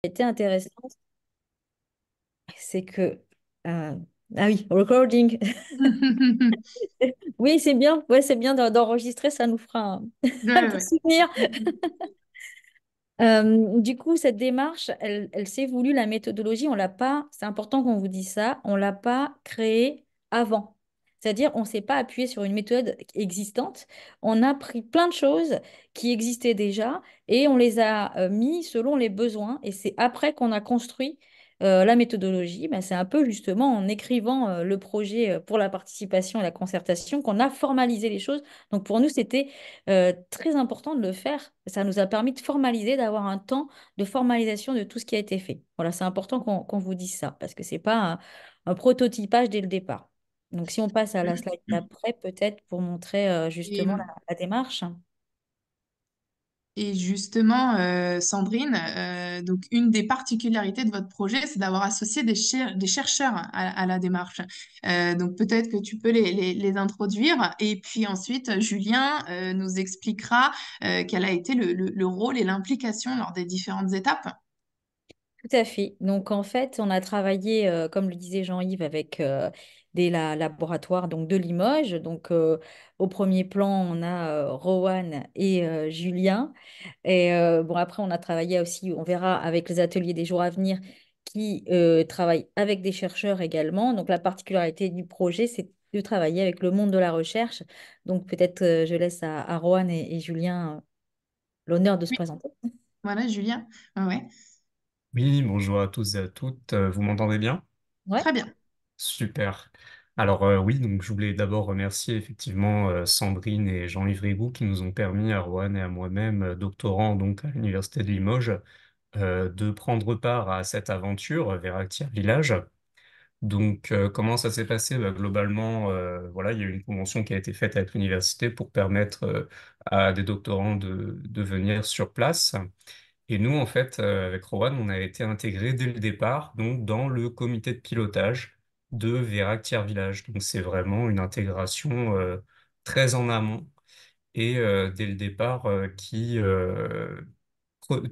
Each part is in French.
été intéressant, c'est que... euh, ah oui, recording. Oui, c'est bien. Ouais, c'est bien d'enregistrer, ça nous fera un Ouais, petit ouais. souvenir. Du coup, cette démarche, elle s'est voulue, la méthodologie, on l'a pas, c'est important qu'on vous dise ça, on l'a pas créée avant. C'est-à-dire, on ne s'est pas appuyé sur une méthode existante, on a pris plein de choses qui existaient déjà et on les a mis selon les besoins. Et c'est après qu'on a construit la méthodologie. Ben, c'est un peu justement en écrivant le projet pour la participation et la concertation qu'on a formalisé les choses. Donc pour nous, c'était très important de le faire. Ça nous a permis de formaliser, d'avoir un temps de formalisation de tout ce qui a été fait. Voilà, c'est important qu'on vous dise ça, parce que c'est pas un prototypage dès le départ. Donc, si on passe à la slide d'après, peut-être pour montrer Et, justement la démarche. et justement, Sandrine, donc une des particularités de votre projet, c'est d'avoir associé des chercheurs à la démarche. Donc peut-être que tu peux les introduire. Et puis ensuite, Julien nous expliquera quel a été le rôle et l'implication lors des différentes étapes. Tout à fait. Donc, en fait, on a travaillé, comme le disait Jean-Yves, avec des laboratoires donc, de Limoges. Donc, au premier plan, on a Rowan et Julien. Et bon, après, on a travaillé aussi, on verra, avec les ateliers des jours à venir qui travaillent avec des chercheurs également. Donc, la particularité du projet, c'est de travailler avec le monde de la recherche. Donc, peut-être je laisse à Rowan et Julien l'honneur de se Oui, présenter. voilà, Julien. Ouais, ouais. Oui, bonjour à tous et à toutes. Vous m'entendez bien? Ouais, Très bien. Super. Alors oui, donc je voulais d'abord remercier effectivement Sandrine et Jean-Yves Rigoux qui nous ont permis à Roanne et à moi-même, doctorant donc à l'Université de Limoges, de prendre part à cette aventure vers Actia Village. Donc comment ça s'est passé? Bah, globalement, voilà, il y a eu une convention qui a été faite avec l'université pour permettre à des doctorants de venir sur place. Et nous, en fait, avec Rowan, on a été intégrés dès le départ, donc dans le comité de pilotage de Vérac Tiers Village. Donc c'est vraiment une intégration très en amont et dès le départ qui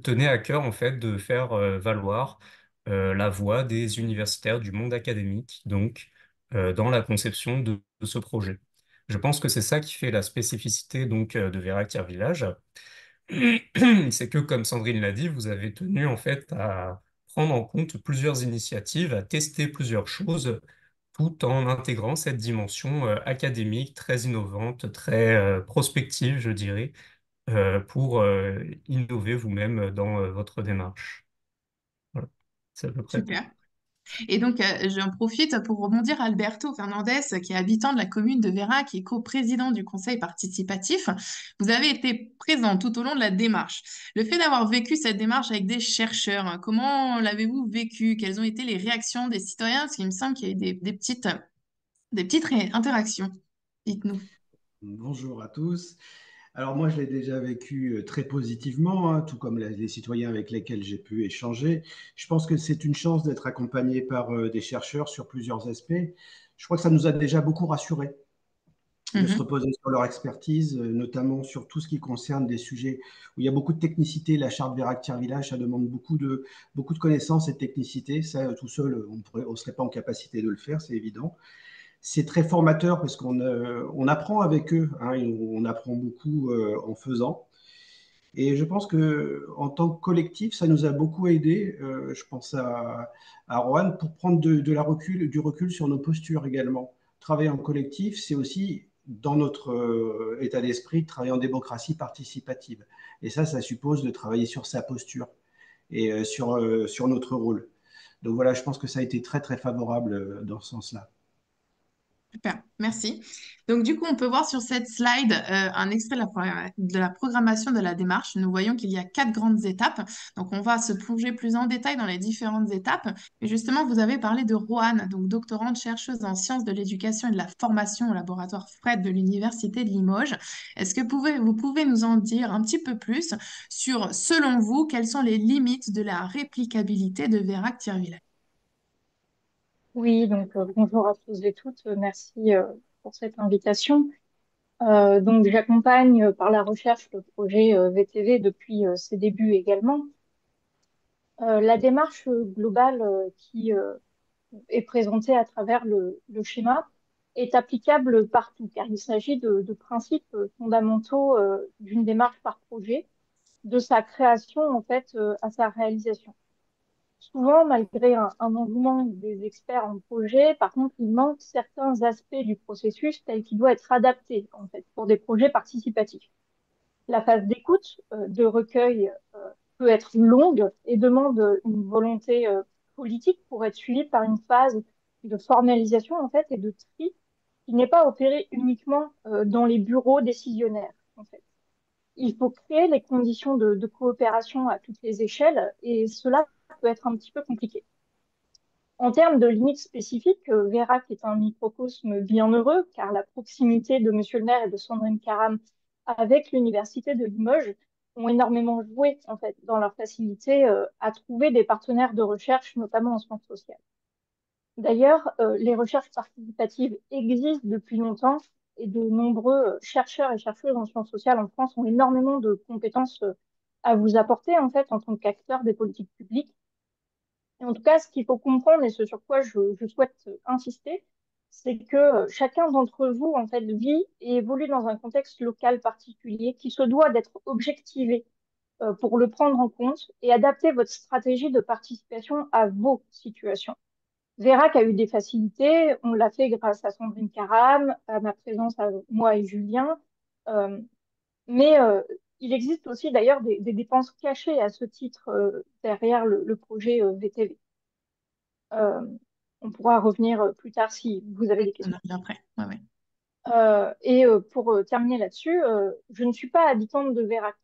tenait à cœur en fait de faire valoir la voix des universitaires du monde académique, donc dans la conception de ce projet. Je pense que c'est ça qui fait la spécificité donc de Vérac Tiers Village. C'est que, comme Sandrine l'a dit, vous avez tenu en fait à prendre en compte plusieurs initiatives, à tester plusieurs choses, tout en intégrant cette dimension académique très innovante, très prospective, je dirais, pour innover vous-même dans votre démarche. Voilà, c'est à peu près tout. Super. Et donc, j'en profite pour rebondir Alberto Fernandez, qui est habitant de la commune de Vera, qui est coprésident du conseil participatif. Vous avez été présent tout au long de la démarche. Le fait d'avoir vécu cette démarche avec des chercheurs, hein, comment l'avez-vous vécu? Quelles ont été les réactions des citoyens? Parce qu'il me semble qu'il y a eu des petites interactions. Dites-nous. Bonjour à tous. Alors moi, je l'ai déjà vécu très positivement, hein, tout comme les citoyens avec lesquels j'ai pu échanger. Je pense que c'est une chance d'être accompagné par des chercheurs sur plusieurs aspects. Je crois que ça nous a déjà beaucoup rassurés de se Mhm. reposer sur leur expertise, notamment sur tout ce qui concerne des sujets où il y a beaucoup de technicité. La charte Vérac Village, ça demande beaucoup de connaissances et de technicité. Ça, tout seul, on ne serait pas en capacité de le faire, c'est évident. C'est très formateur parce qu'on apprend avec eux, hein, et on apprend beaucoup en faisant. Et je pense que en tant que collectif, ça nous a beaucoup aidé. Je pense à Rohan pour prendre du recul sur nos postures également. Travailler en collectif, c'est aussi dans notre état d'esprit, travailler en démocratie participative. Et ça suppose de travailler sur sa posture et sur notre rôle. Donc voilà, je pense que ça a été très très favorable dans ce sens-là. Super, merci. Donc, du coup, on peut voir sur cette slide un extrait de la programmation de la démarche. Nous voyons qu'il y a 4 grandes étapes. Donc, on va se plonger plus en détail dans les différentes étapes. Et justement, vous avez parlé de Roanne, donc doctorante chercheuse en sciences de l'éducation et de la formation au laboratoire Fred de l'Université de Limoges. Est-ce que vous pouvez nous en dire un petit peu plus sur, selon vous, quelles sont les limites de la réplicabilité de Vérac-Thierville? Oui, donc bonjour à tous et toutes. Merci pour cette invitation. Donc j'accompagne par la recherche le projet VTV depuis ses débuts également. La démarche globale qui est présentée à travers le schéma est applicable partout, car il s'agit de principes fondamentaux d'une démarche par projet, de sa création en fait à sa réalisation. Souvent, malgré un engouement des experts en projet, par contre, il manque certains aspects du processus tel qu'il doit être adapté en fait pour des projets participatifs. La phase d'écoute, de recueil, peut être longue et demande une volonté politique pour être suivie par une phase de formalisation en fait et de tri qui n'est pas opérée uniquement dans les bureaux décisionnaires en fait. Il faut créer les conditions de coopération à toutes les échelles et cela peut être un petit peu compliqué. En termes de limites spécifiques, Vérac est un microcosme bienheureux car la proximité de Monsieur le maire et de Sandrine Caram avec l'université de Limoges ont énormément joué en fait dans leur facilité à trouver des partenaires de recherche, notamment en sciences sociales. D'ailleurs, les recherches participatives existent depuis longtemps et de nombreux chercheurs et chercheuses en sciences sociales en France ont énormément de compétences à vous apporter en fait en tant qu'acteurs des politiques publiques. Et en tout cas, ce qu'il faut comprendre et ce sur quoi je souhaite insister, c'est que chacun d'entre vous, en fait, vit et évolue dans un contexte local particulier qui se doit d'être objectivé pour le prendre en compte et adapter votre stratégie de participation à vos situations. Vérac a eu des facilités, on l'a fait grâce à Sandrine Caram, à ma présence à moi et Julien, euh, mais il existe aussi d'ailleurs des dépenses cachées à ce titre derrière le projet VTV. Euh, on pourra revenir plus tard si vous avez des On questions. arrive après. Ouais, ouais. Et pour terminer là-dessus, je ne suis pas habitante de Vérac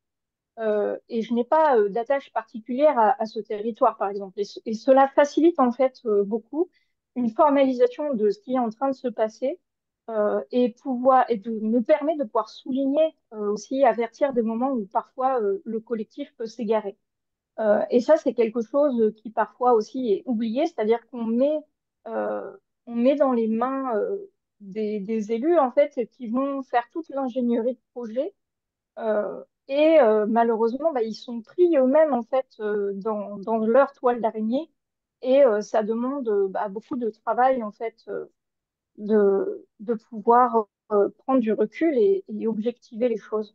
et je n'ai pas d'attache particulière à ce territoire, par exemple. Et cela facilite en fait beaucoup une formalisation de ce qui est en train de se passer et me permet de pouvoir souligner aussi, avertir des moments où parfois le collectif peut s'égarer. Et ça, c'est quelque chose qui parfois aussi est oublié, c'est-à-dire on met dans les mains des élus en fait qui vont faire toute l'ingénierie de projet malheureusement, bah, ils sont pris eux-mêmes en fait dans leur toile d'araignée et ça demande bah, beaucoup de travail en fait de pouvoir prendre du recul et objectiver les choses.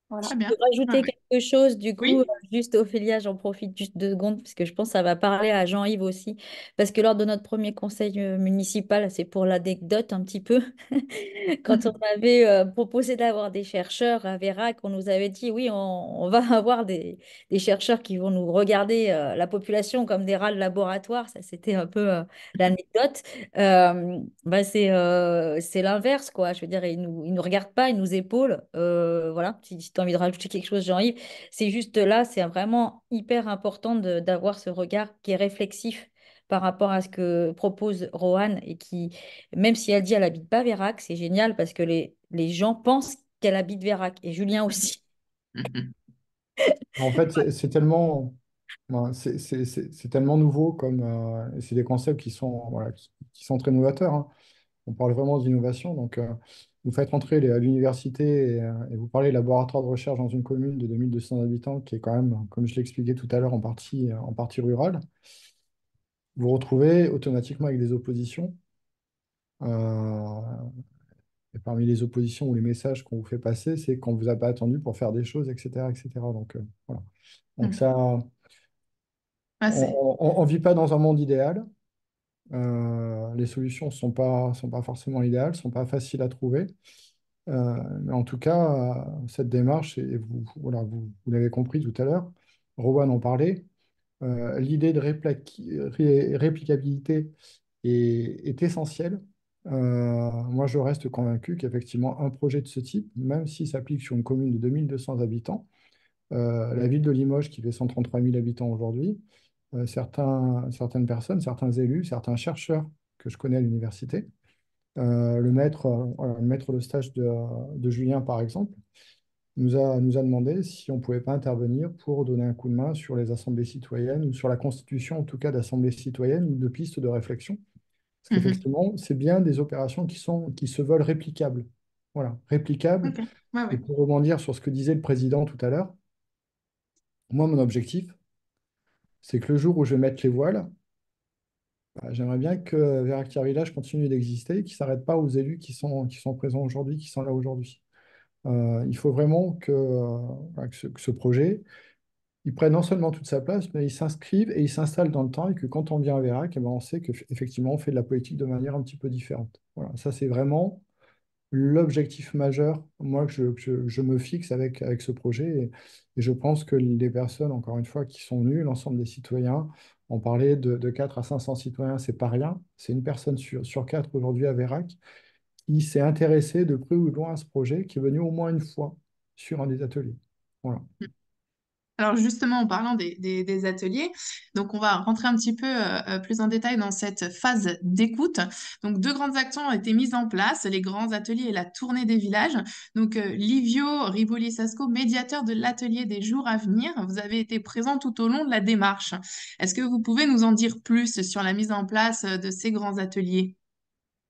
Voilà. Très bien. Pour Ouais, rajouter ouais. quelque chose, du coup, Oui. juste Ophélia, j'en profite juste 2 secondes, parce que je pense que ça va parler à Jean-Yves aussi, parce que lors de notre premier conseil municipal, c'est pour l'anecdote un petit peu, quand on avait proposé d'avoir des chercheurs à Vérac, on nous avait dit, oui, on va avoir des chercheurs qui vont nous regarder la population comme des rats de laboratoire, ça c'était un peu l'anecdote. C'est l'inverse, quoi. Je veux dire, ils nous regardent pas, ils nous épaulent. Voilà, si tu as envie de rajouter quelque chose, Jean-Yves, c'est juste là, c'est vraiment hyper important d'avoir ce regard qui est réflexif par rapport à ce que propose Roanne et qui, même si elle dit elle habite pas Vérac, c'est génial parce que les gens pensent qu'elle habite Vérac et Julien aussi. Mhm. En fait, c'est tellement, ben, c'est tellement nouveau comme et c'est des concepts qui sont, voilà, qui sont très novateurs, hein. On parle vraiment d'innovation. Donc, vous faites rentrer à l'université et vous parlez laboratoire de recherche dans une commune de 2200 habitants qui est quand même, comme je l'expliquais tout à l'heure, en partie rurale. Vous vous retrouvez automatiquement avec des oppositions. Euh, et parmi les oppositions ou les messages qu'on vous fait passer, c'est qu'on ne vous a pas attendu pour faire des choses, etc., etc. Donc, voilà. Donc Mhm. ça, Ah, c'est on ne vit pas dans un monde idéal. Les solutions ne sont pas forcément idéales, ne sont pas faciles à trouver. Mais en tout cas, cette démarche, et voilà, vous l'avez compris tout à l'heure, Rowan en parlait, l'idée de réplicabilité est essentielle. Moi, je reste convaincu qu'effectivement, un projet de ce type, même s'il s'applique sur une commune de 2200 habitants, la ville de Limoges qui fait 133 000 habitants aujourd'hui, certaines personnes, certains élus, certains chercheurs que je connais à l'université, voilà, le maître de stage de Julien, par exemple, nous a demandé si on ne pouvait pas intervenir pour donner un coup de main sur les assemblées citoyennes ou sur la constitution, en tout cas, d'assemblées citoyennes ou de pistes de réflexion. Parce Mhm. qu'effectivement, c'est bien des opérations qui se veulent réplicables. Voilà, réplicables. Ok. Ouais, Et ouais. pour rebondir sur ce que disait le président tout à l'heure, Moi, mon objectif, c'est que le jour où je vais mettre les voiles, bah, j'aimerais bien que Véractière Village continue d'exister et qu'il ne s'arrête pas aux élus qui sont présents aujourd'hui, qui sont là aujourd'hui. Il faut vraiment voilà, que ce projet, il prenne non seulement toute sa place, mais il s'inscrive et il s'installe dans le temps et que quand on vient à Vérac, eh ben, on sait qu'effectivement, on fait de la politique de manière un petit peu différente. Voilà, ça, c'est vraiment l'objectif majeur, moi, je me fixe avec ce projet. Et je pense que les personnes, encore une fois, qui sont venues, l'ensemble des citoyens, on parlait de 4 à 500 citoyens, c'est pas rien. C'est une personne sur 4 aujourd'hui à Vérac qui s'est intéressé de près ou de loin à ce projet, qui est venu au moins une fois sur un des ateliers. Voilà. Alors justement, en parlant des ateliers, donc on va rentrer un petit peu plus en détail dans cette phase d'écoute. Donc deux grandes actions ont été mises en place, les grands ateliers et la tournée des villages. Donc Livio Rivoli-Sasco, médiateur de l'atelier des jours à venir, vous avez été présent tout au long de la démarche. Est-ce que vous pouvez nous en dire plus sur la mise en place de ces grands ateliers?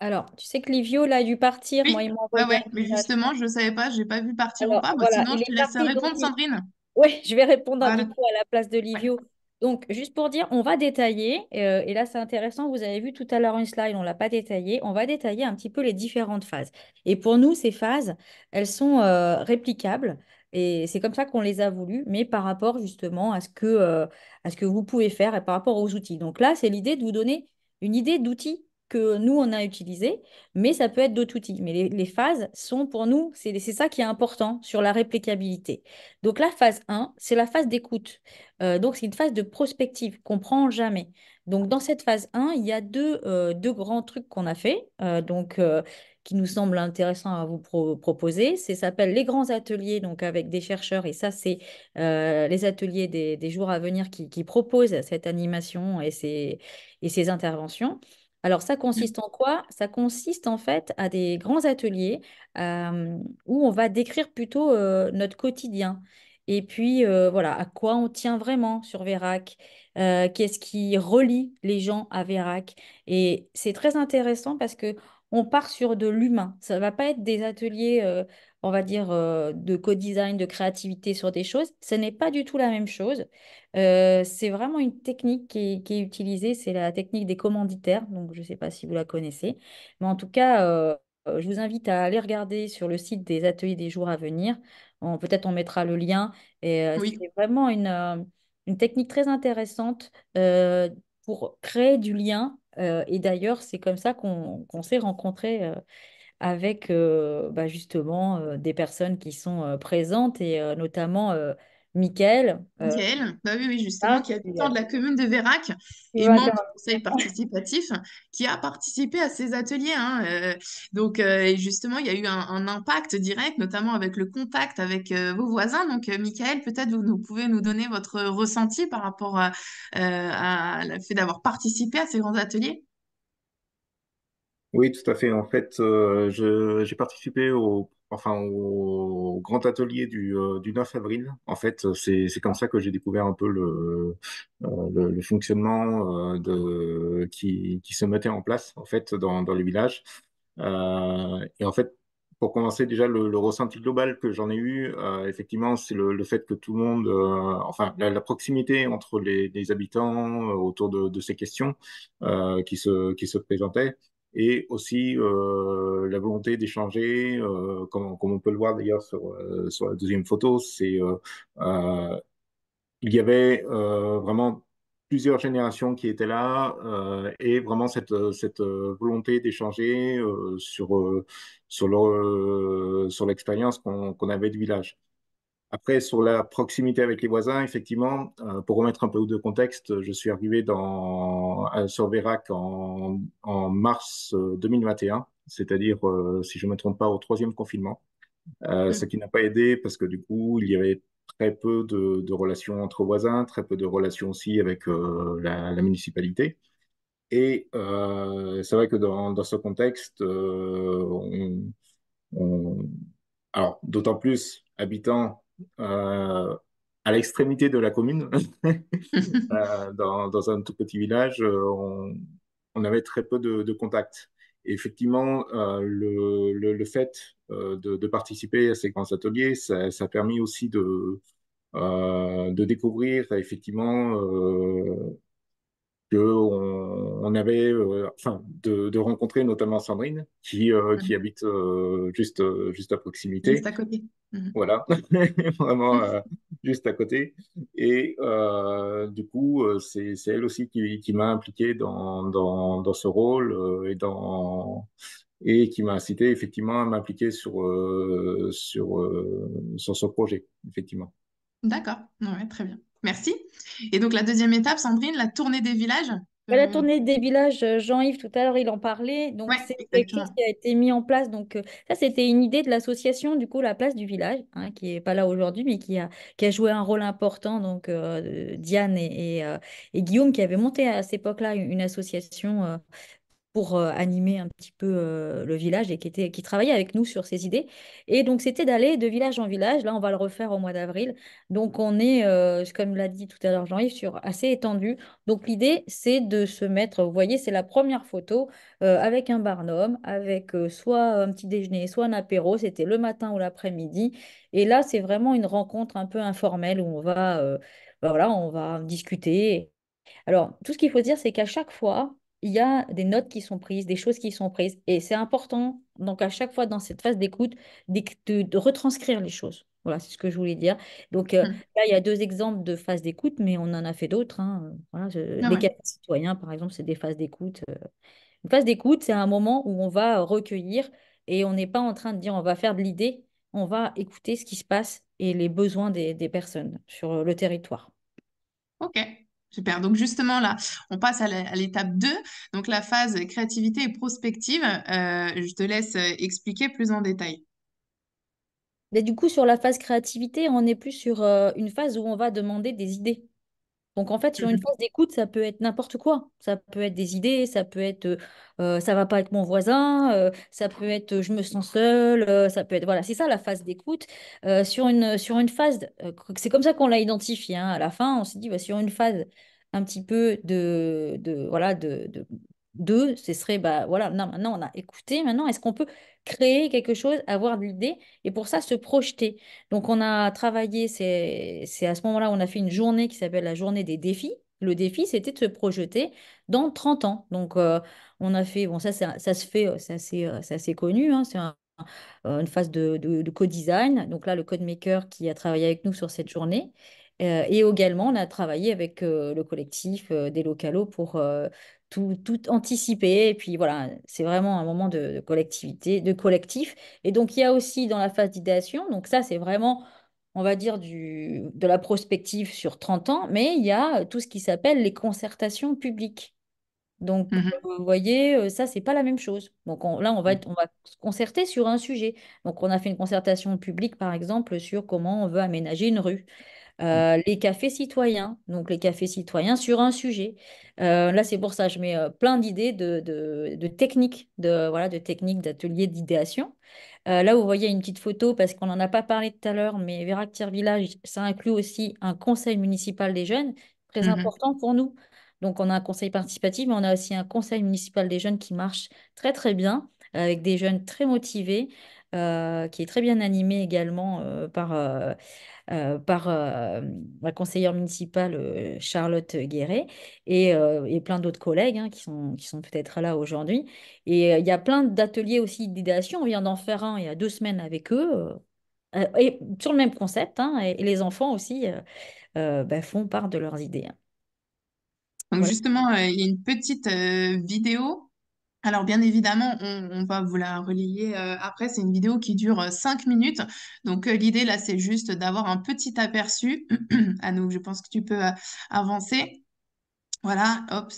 Alors, tu sais que Livio, là, a dû partir. Moi, Oui, il m'a ouais, envoyé un ouais, mais message. justement, je ne savais pas, j'ai pas vu partir ou Alors, pas. Bah, voilà, sinon, il je est te laisse parti. Donc, répondre, Sandrine. oui, je vais répondre du Voilà. coup à la place de Ouais. Livio. Donc, juste pour dire, on va détailler, et là c'est intéressant, vous avez vu tout à l'heure une slide, on ne l'a pas détaillé, on va détailler un petit peu les différentes phases. Et pour nous, ces phases, elles sont réplicables, et c'est comme ça qu'on les a voulues, mais par rapport justement à ce que vous pouvez faire et par rapport aux outils. Donc là, c'est l'idée de vous donner une idée d'outils que nous, on a utilisés, mais ça peut être d'autres outils. Mais les phases sont pour nous, c'est ça qui est important sur la réplicabilité. Donc la phase un, c'est la phase d'écoute. Donc c'est une phase de prospective qu'on prend jamais. Donc dans cette phase un, il y a deux grands trucs qu'on a fait, qui nous semblent intéressants à vous proposer. Ça s'appelle les grands ateliers, donc avec des chercheurs, et ça c'est les ateliers des jours à venir qui proposent cette animation et ces interventions. Alors ça consiste en quoi? Ça consiste en fait à des grands ateliers où on va décrire plutôt notre quotidien. Et puis, voilà, à quoi on tient vraiment sur Vérac, qu'est-ce qui relie les gens à Vérac. Et c'est très intéressant parce que on part sur de l'humain. Ça ne va pas être des ateliers, on va dire, de co-design, de créativité sur des choses. Ce n'est pas du tout la même chose. C'est vraiment une technique qui est utilisée, c'est la technique des commanditaires. Donc, je ne sais pas si vous la connaissez. Mais en tout cas, je vous invite à aller regarder sur le site des ateliers des jours à venir. Peut-être on mettra le lien. Et Oui. c'est vraiment une technique très intéressante pour créer du lien. Et d'ailleurs, c'est comme ça qu'on s'est rencontrés avec justement des personnes qui sont présentes et notamment Mickaël. Michael, bah oui, oui, justement, Ah, qui est habitant de la commune de Vérac qui et va membre dire- du conseil participatif, qui a participé à ces ateliers, hein, et justement, il y a eu un impact direct, notamment avec le contact avec vos voisins. Donc, Michael, peut-être vous pouvez nous donner votre ressenti par rapport à le fait d'avoir participé à ces grands ateliers. Oui, tout à fait. En fait, j'ai participé au grand atelier du 9 avril. En fait, c'est comme ça que j'ai découvert un peu le fonctionnement qui se mettait en place en fait dans les villages. Et en fait, pour commencer, déjà le ressenti global que j'en ai eu, effectivement, c'est le fait que tout le monde, enfin, la proximité entre les habitants autour de ces questions qui se présentaient et aussi la volonté d'échanger, comme on peut le voir d'ailleurs sur la deuxième photo, euh, il y avait vraiment plusieurs générations qui étaient là et vraiment cette volonté d'échanger sur l'expérience qu'on avait du village. Après, sur la proximité avec les voisins, effectivement, pour remettre un peu de contexte, je suis arrivé sur Vérac en mars 2021, c'est-à-dire, si je ne me trompe pas, au troisième confinement, ce qui n'a pas aidé parce que du coup, il y avait très peu de relations entre voisins, très peu de relations aussi avec la municipalité. Et c'est vrai que dans ce contexte, on- alors d'autant plus habitant euh, à l'extrémité de la commune, dans un tout petit village, on avait très peu de contacts. Et effectivement, le fait de participer à ces grands ateliers, ça a permis aussi de découvrir effectivement on avait, enfin, de rencontrer notamment Sandrine qui Mhm. habite juste à Juste proximité. à côté. Mhm. Voilà, vraiment juste à côté. Et du coup, c'est elle aussi qui m'a impliqué dans ce rôle et qui m'a incité effectivement à m'impliquer sur ce projet, effectivement. D'accord, ouais, très bien. Merci. Et donc la deuxième étape, Sandrine, la tournée des villages. La tournée des villages, Jean-Yves, tout à l'heure, il en parlait. Donc, Ouais, c'est quelque chose exactement. qui a été mis en place. Donc, ça, c'était une idée de l'association, du coup, La Place du Village, hein, qui n'est pas là aujourd'hui, mais qui a joué un rôle important. Donc, Diane et Guillaume, qui avaient monté à cette époque-là une association pour animer un petit peu le village et qui travaillait avec nous sur ces idées. Et donc, c'était d'aller de village en village. Là, on va le refaire au mois d'avril. Donc, on est, comme l'a dit tout à l'heure Jean-Yves, sur assez étendu. Donc, l'idée, c'est de se mettre, vous voyez, c'est la première photo avec un barnum, avec soit un petit déjeuner, soit un apéro. C'était le matin ou l'après-midi. Et là, c'est vraiment une rencontre un peu informelle où voilà, on va discuter. Alors, tout ce qu'il faut dire, c'est qu'à chaque fois, il y a des notes qui sont prises, des choses qui sont prises. Et c'est important, donc à chaque fois dans cette phase d'écoute, de retranscrire les choses. Voilà, c'est ce que je voulais dire. Donc Mhm. là, il y a deux exemples de phases d'écoute, mais on en a fait d'autres, hein. Voilà, Ah les ouais. cafés citoyens, par exemple, c'est des phases d'écoute. Une phase d'écoute, c'est un moment où on va recueillir et on n'est pas en train de dire on va faire de l'idée, on va écouter ce qui se passe et les besoins des personnes sur le territoire. Ok, super. Donc justement là, on passe à l'étape 2, donc la phase créativité et prospective. Je te laisse expliquer plus en détail. Mais du coup, sur la phase créativité, on est plus sur une phase où on va demander des idées. Donc en fait, sur une Mhm. phase d'écoute, ça peut être n'importe quoi. Ça peut être des idées, ça peut être ça va pas avec mon voisin, ça peut être je me sens seule, ça peut être voilà, c'est ça la phase d'écoute. Sur une phase, c'est comme ça qu'on l'a identifié, hein. À la fin, on s'est dit bah, sur une phase un petit peu voilà ce serait bah voilà, non, maintenant on a écouté, maintenant est-ce qu'on peut créer quelque chose, avoir de l'idée et pour ça se projeter. Donc, on a travaillé, c'est à ce moment-là, on a fait une journée qui s'appelle la journée des défis. Le défi, c'était de se projeter dans 30 ans. Donc, on a fait, bon, ça se fait, c'est assez connu, hein, une phase de co-design. Donc là, le codemaker qui a travaillé avec nous sur cette journée. Et également, on a travaillé avec le collectif des localos pour tout anticiper. Et puis voilà, c'est vraiment un moment de collectivité, de collectif. Et donc, il y a aussi dans la phase d'idéation, donc ça, c'est vraiment, on va dire, de la prospective sur 30 ans, mais il y a tout ce qui s'appelle les concertations publiques. Donc, Mhm. vous voyez, ça, c'est pas la même chose. Donc, là, on va se concerter sur un sujet. Donc, on a fait une concertation publique, par exemple, sur comment on veut aménager une rue. Les cafés citoyens, donc les cafés citoyens sur un sujet. Là, c'est pour ça, je mets plein d'idées de techniques, voilà, de techniques d'ateliers d'idéation. Là, vous voyez une petite photo, parce qu'on n'en a pas parlé tout à l'heure, mais Vérac Village, ça inclut aussi un conseil municipal des jeunes, très Mhm. important pour nous. Donc, on a un conseil participatif, mais on a aussi un conseil municipal des jeunes qui marche très, très bien, avec des jeunes très motivés, qui est très bien animé également par la conseillère municipale Charlotte Guéret et plein d'autres collègues hein, qui sont peut-être là aujourd'hui. Et il y a plein d'ateliers aussi d'idéation. On vient d'en faire un il y a 2 semaines avec eux. Et sur le même concept, hein, et les enfants aussi bah, font part de leurs idées, hein. Donc Voilà. justement, il y a une petite vidéo. Alors bien évidemment, on va vous la relayer après. C'est une vidéo qui dure 5 minutes. Donc l'idée là, c'est juste d'avoir un petit aperçu. À nous, je pense que tu peux avancer. Voilà, hop,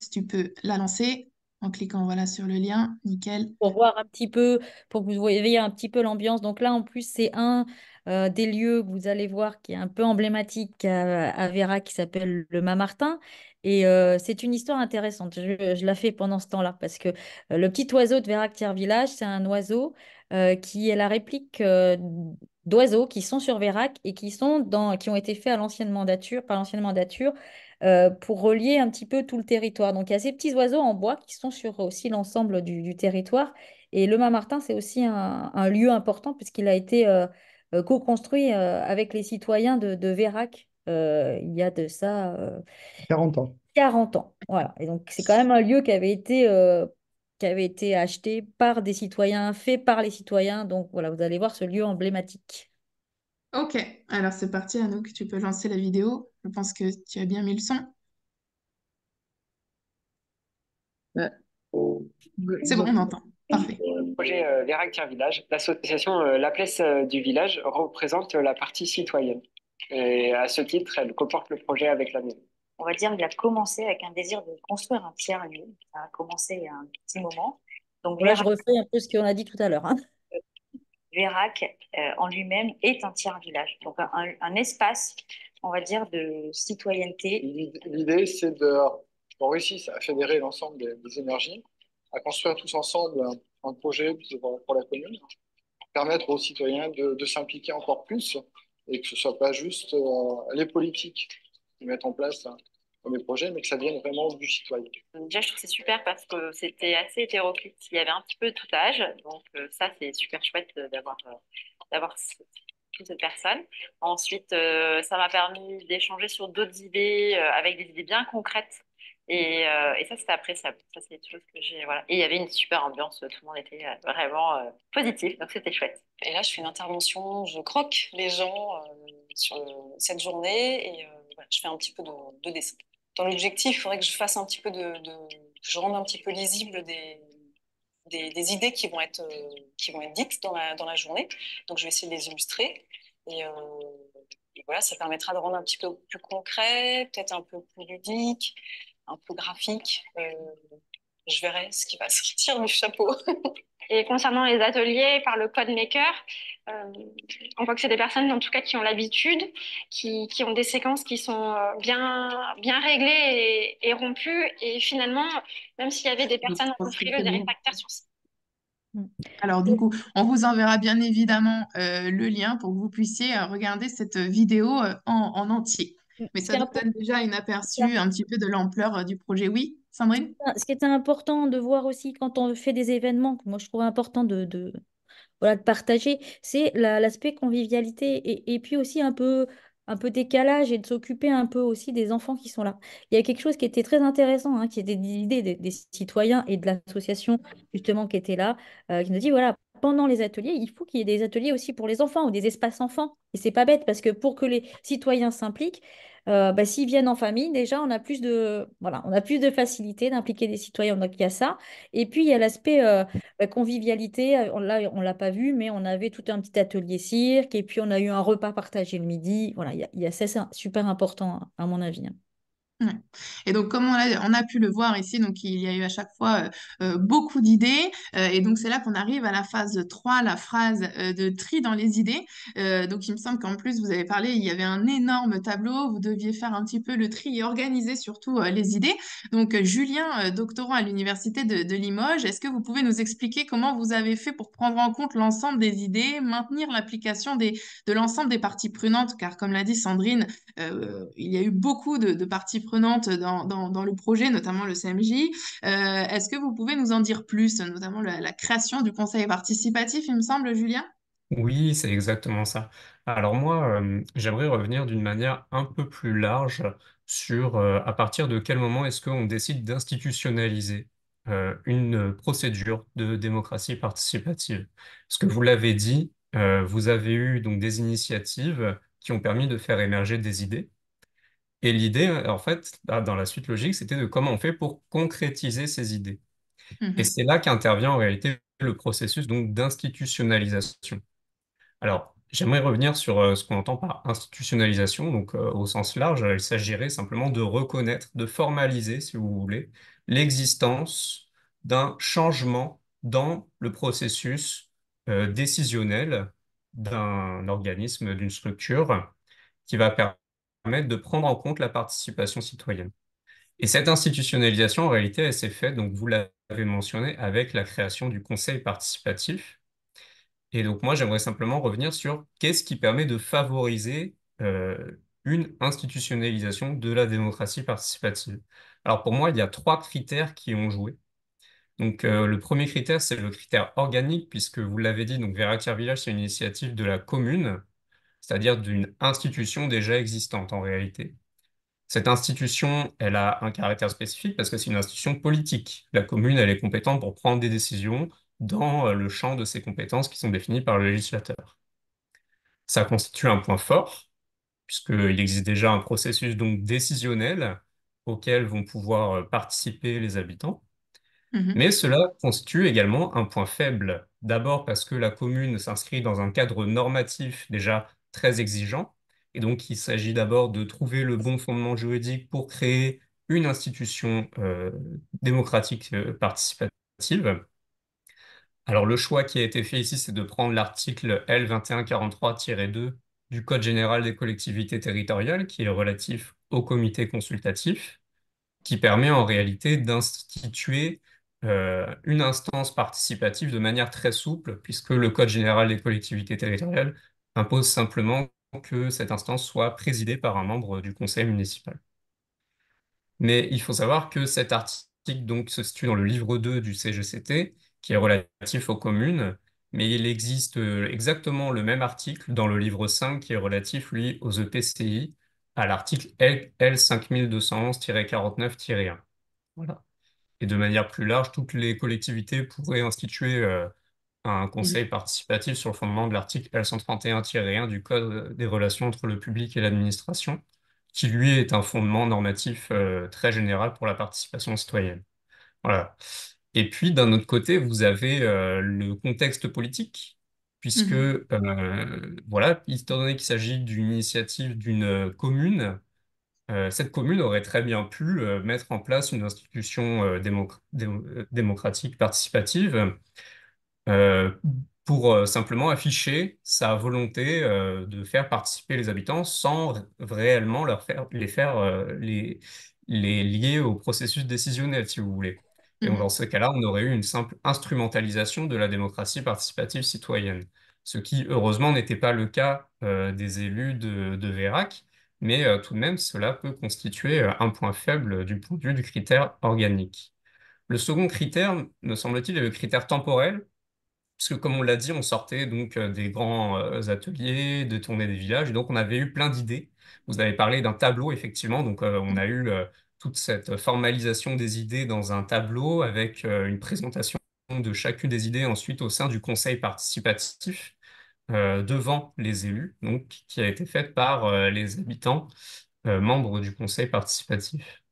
si tu peux la lancer en cliquant voilà sur le lien, nickel. Pour voir un petit peu, pour que vous voyez un petit peu l'ambiance. Donc là, en plus, c'est un des lieux que vous allez voir qui est un peu emblématique à Vera, qui s'appelle le Mât-Martin. Et c'est une histoire intéressante. Je la fais pendant ce temps-là parce que le petit oiseau de Vérac Village, c'est un oiseau qui est la réplique d'oiseaux qui sont sur Vérac et qui ont été faits à l'ancienne mandature, par l'ancienne mandature pour relier un petit peu tout le territoire. Donc, il y a ces petits oiseaux en bois qui sont sur aussi l'ensemble du territoire. Et le Mât-Martin, c'est aussi un lieu important puisqu'il a été co-construit avec les citoyens de Vérac. Il y a de ça 40 ans. 40 ans. Voilà. Et donc, c'est quand même un lieu qui avait été acheté par des citoyens, fait par les citoyens. Donc, voilà, vous allez voir ce lieu emblématique. Ok, alors c'est parti, Anouk, tu peux lancer la vidéo. Je pense que tu as bien mis le son. C'est bon, on entend. Parfait. Le projet Vérac Tiers Village, l'association La Place du Village représente la partie citoyenne. Et à ce titre, elle comporte le projet avec la mairie. On va dire, il a commencé avec un désir de construire un tiers-lieu. Ça a commencé il y a un petit moment. Donc, Là, je refais un peu ce qu'on a dit tout à l'heure, hein. Vérac, en lui-même, est un tiers-village. Donc, un espace, on va dire, de citoyenneté. L'idée, c'est de, on réussisse à fédérer l'ensemble des énergies, à construire tous ensemble un projet pour la commune, permettre aux citoyens de s'impliquer encore plus et que ce soit pas juste les politiques qui mettent en place les projets, mais que ça vienne vraiment du citoyen. Déjà, je trouve que c'est super parce que c'était assez hétéroclite. Il y avait un petit peu de tout âge. Donc, ça, c'est super chouette d'avoir toutes ces personnes. Ensuite, ça m'a permis d'échanger sur d'autres idées avec des idées bien concrètes. Et ça, c'était appréciable. Ça, c'est des choses que j'ai. Voilà. Et il y avait une super ambiance. Tout le monde était vraiment positif. Donc, c'était chouette. Et là, je fais une intervention, je croque les gens sur cette journée et voilà, je fais un petit peu de dessin. Dans l'objectif, il faudrait que je fasse un petit peu que je rende un petit peu lisible des idées qui vont être dites dans la journée. Donc, je vais essayer de les illustrer. Et, euh, et voilà, ça permettra de rendre un petit peu plus concret, peut-être un peu plus ludique, un peu graphique. Je verrai ce qui va sortir du chapeau. Et concernant les ateliers par le code maker, on voit que c'est des personnes en tout cas qui ont l'habitude, qui ont des séquences qui sont bien réglées et rompues. Et finalement, même s'il y avait des personnes un peu frileuses et réfractaires sur ça. Alors du coup, on vous enverra bien évidemment le lien pour que vous puissiez regarder cette vidéo en entier. Mais ça nous donne déjà un aperçu un petit peu de l'ampleur du projet. Oui, Sandrine? Ce qui est important de voir aussi quand on fait des événements, que moi je trouve important voilà, de partager, c'est l'aspect convivialité et puis aussi un peu décalage et de s'occuper un peu aussi des enfants qui sont là. Il y a quelque chose qui était très intéressant, hein, qui était des idées des citoyens et de l'association justement qui était là, qui nous dit, voilà, pendant les ateliers, il faut qu'il y ait des ateliers aussi pour les enfants ou des espaces enfants. Et c'est pas bête parce que pour que les citoyens s'impliquent, bah, s'ils viennent en famille, déjà, voilà, on a plus de facilité d'impliquer des citoyens. Donc, il y a ça. Et puis, il y a l'aspect convivialité. Là, on ne l'a pas vu, mais on avait tout un petit atelier cirque. Et puis, on a eu un repas partagé le midi. Voilà, il y a ça, c'est super important, à mon avis, hein. Ouais. Et donc, comme on a pu le voir ici, donc il y a eu à chaque fois beaucoup d'idées. Et donc, c'est là qu'on arrive à la phase 3, la phase de tri dans les idées. Donc, il me semble qu'en plus, vous avez parlé, il y avait un énorme tableau. Vous deviez faire un petit peu le tri et organiser surtout les idées. Donc, Julien, doctorant à l'Université de Limoges, est-ce que vous pouvez nous expliquer comment vous avez fait pour prendre en compte l'ensemble des idées, maintenir l'application de l'ensemble des parties prenantes? Car, comme l'a dit Sandrine, il y a eu beaucoup de parties prenantes dans le projet, notamment le CMJ. Est-ce que vous pouvez nous en dire plus, notamment la création du conseil participatif, il me semble, Julien? Oui, c'est exactement ça. Alors moi, j'aimerais revenir d'une manière un peu plus large sur à partir de quel moment est-ce qu'on décide d'institutionnaliser une procédure de démocratie participative. Parce que vous l'avez dit, vous avez eu donc des initiatives qui ont permis de faire émerger des idées. Et l'idée, en fait, dans la suite logique, c'était de comment on fait pour concrétiser ces idées. Et Mhm. c'est là qu'intervient en réalité le processus donc d'institutionnalisation. Alors, j'aimerais revenir sur ce qu'on entend par institutionnalisation. Donc, au sens large, il s'agirait simplement de reconnaître, de formaliser, si vous voulez, l'existence d'un changement dans le processus décisionnel d'un organisme, d'une structure, qui va permettre de prendre en compte la participation citoyenne. Et cette institutionnalisation, en réalité, elle s'est faite, donc vous l'avez mentionné, avec la création du conseil participatif. Et donc moi, j'aimerais simplement revenir sur qu'est-ce qui permet de favoriser une institutionnalisation de la démocratie participative. Alors pour moi, il y a trois critères qui ont joué. Donc, le premier critère, c'est le critère organique, puisque vous l'avez dit, donc Véractir Village, c'est une initiative de la commune, c'est-à-dire d'une institution déjà existante en réalité. Cette institution, elle a un caractère spécifique parce que c'est une institution politique. La commune, elle est compétente pour prendre des décisions dans le champ de ses compétences qui sont définies par le législateur. Ça constitue un point fort, puisqu'il existe déjà un processus donc décisionnel auquel vont pouvoir participer les habitants. Mhm. Mais cela constitue également un point faible. D'abord parce que la commune s'inscrit dans un cadre normatif déjà très exigeant, et donc il s'agit d'abord de trouver le bon fondement juridique pour créer une institution démocratique participative. Alors le choix qui a été fait ici, c'est de prendre l'article L 2143-2 du Code général des collectivités territoriales, qui est relatif au comité consultatif qui permet en réalité d'instituer une instance participative de manière très souple, puisque le Code général des collectivités territoriales impose simplement que cette instance soit présidée par un membre du conseil municipal. Mais il faut savoir que cet article donc, se situe dans le livre 2 du CGCT, qui est relatif aux communes, mais il existe exactement le même article dans le livre 5, qui est relatif, lui, aux EPCI, à l'article L 5211-49-1. Voilà. Et de manière plus large, toutes les collectivités pourraient instituer un Mhm. conseil participatif sur le fondement de l'article L 131-1 du Code des relations entre le public et l'administration, qui lui est un fondement normatif très général pour la participation citoyenne. Voilà. Et puis, d'un autre côté, vous avez le contexte politique, puisque, Mhm. voilà, étant donné qu'il s'agit d'une initiative d'une commune, cette commune aurait très bien pu mettre en place une institution démocratique participative euh, pour simplement afficher sa volonté de faire participer les habitants sans réellement les lier au processus décisionnel, si vous voulez. Et donc, dans Mhm. ce cas-là, on aurait eu une simple instrumentalisation de la démocratie participative citoyenne, ce qui, heureusement, n'était pas le cas des élus de Vérac, mais tout de même, cela peut constituer un point faible du point de vue du critère organique. Le second critère, me semble-t-il, est le critère temporel, puisque comme on l'a dit, on sortait donc des grands ateliers, de tournées des villages, et donc on avait eu plein d'idées. Vous avez parlé d'un tableau, effectivement, donc on a eu toute cette formalisation des idées dans un tableau avec une présentation de chacune des idées ensuite au sein du conseil participatif devant les élus, donc qui a été faite par les habitants membres du conseil participatif.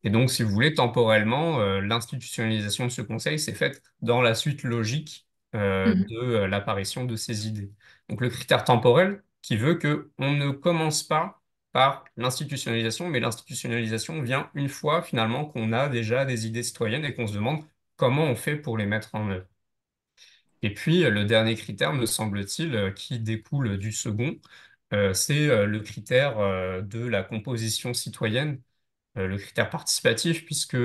Et donc, si vous voulez, temporellement, l'institutionnalisation de ce conseil s'est faite dans la suite logique Mhm. de l'apparition de ces idées. Donc, le critère temporel qui veut que on ne commence pas par l'institutionnalisation, mais l'institutionnalisation vient une fois finalement qu'on a déjà des idées citoyennes et qu'on se demande comment on fait pour les mettre en œuvre. Et puis, le dernier critère, me semble-t-il, qui découle du second, c'est le critère de la composition citoyenne, le critère participatif, puisque,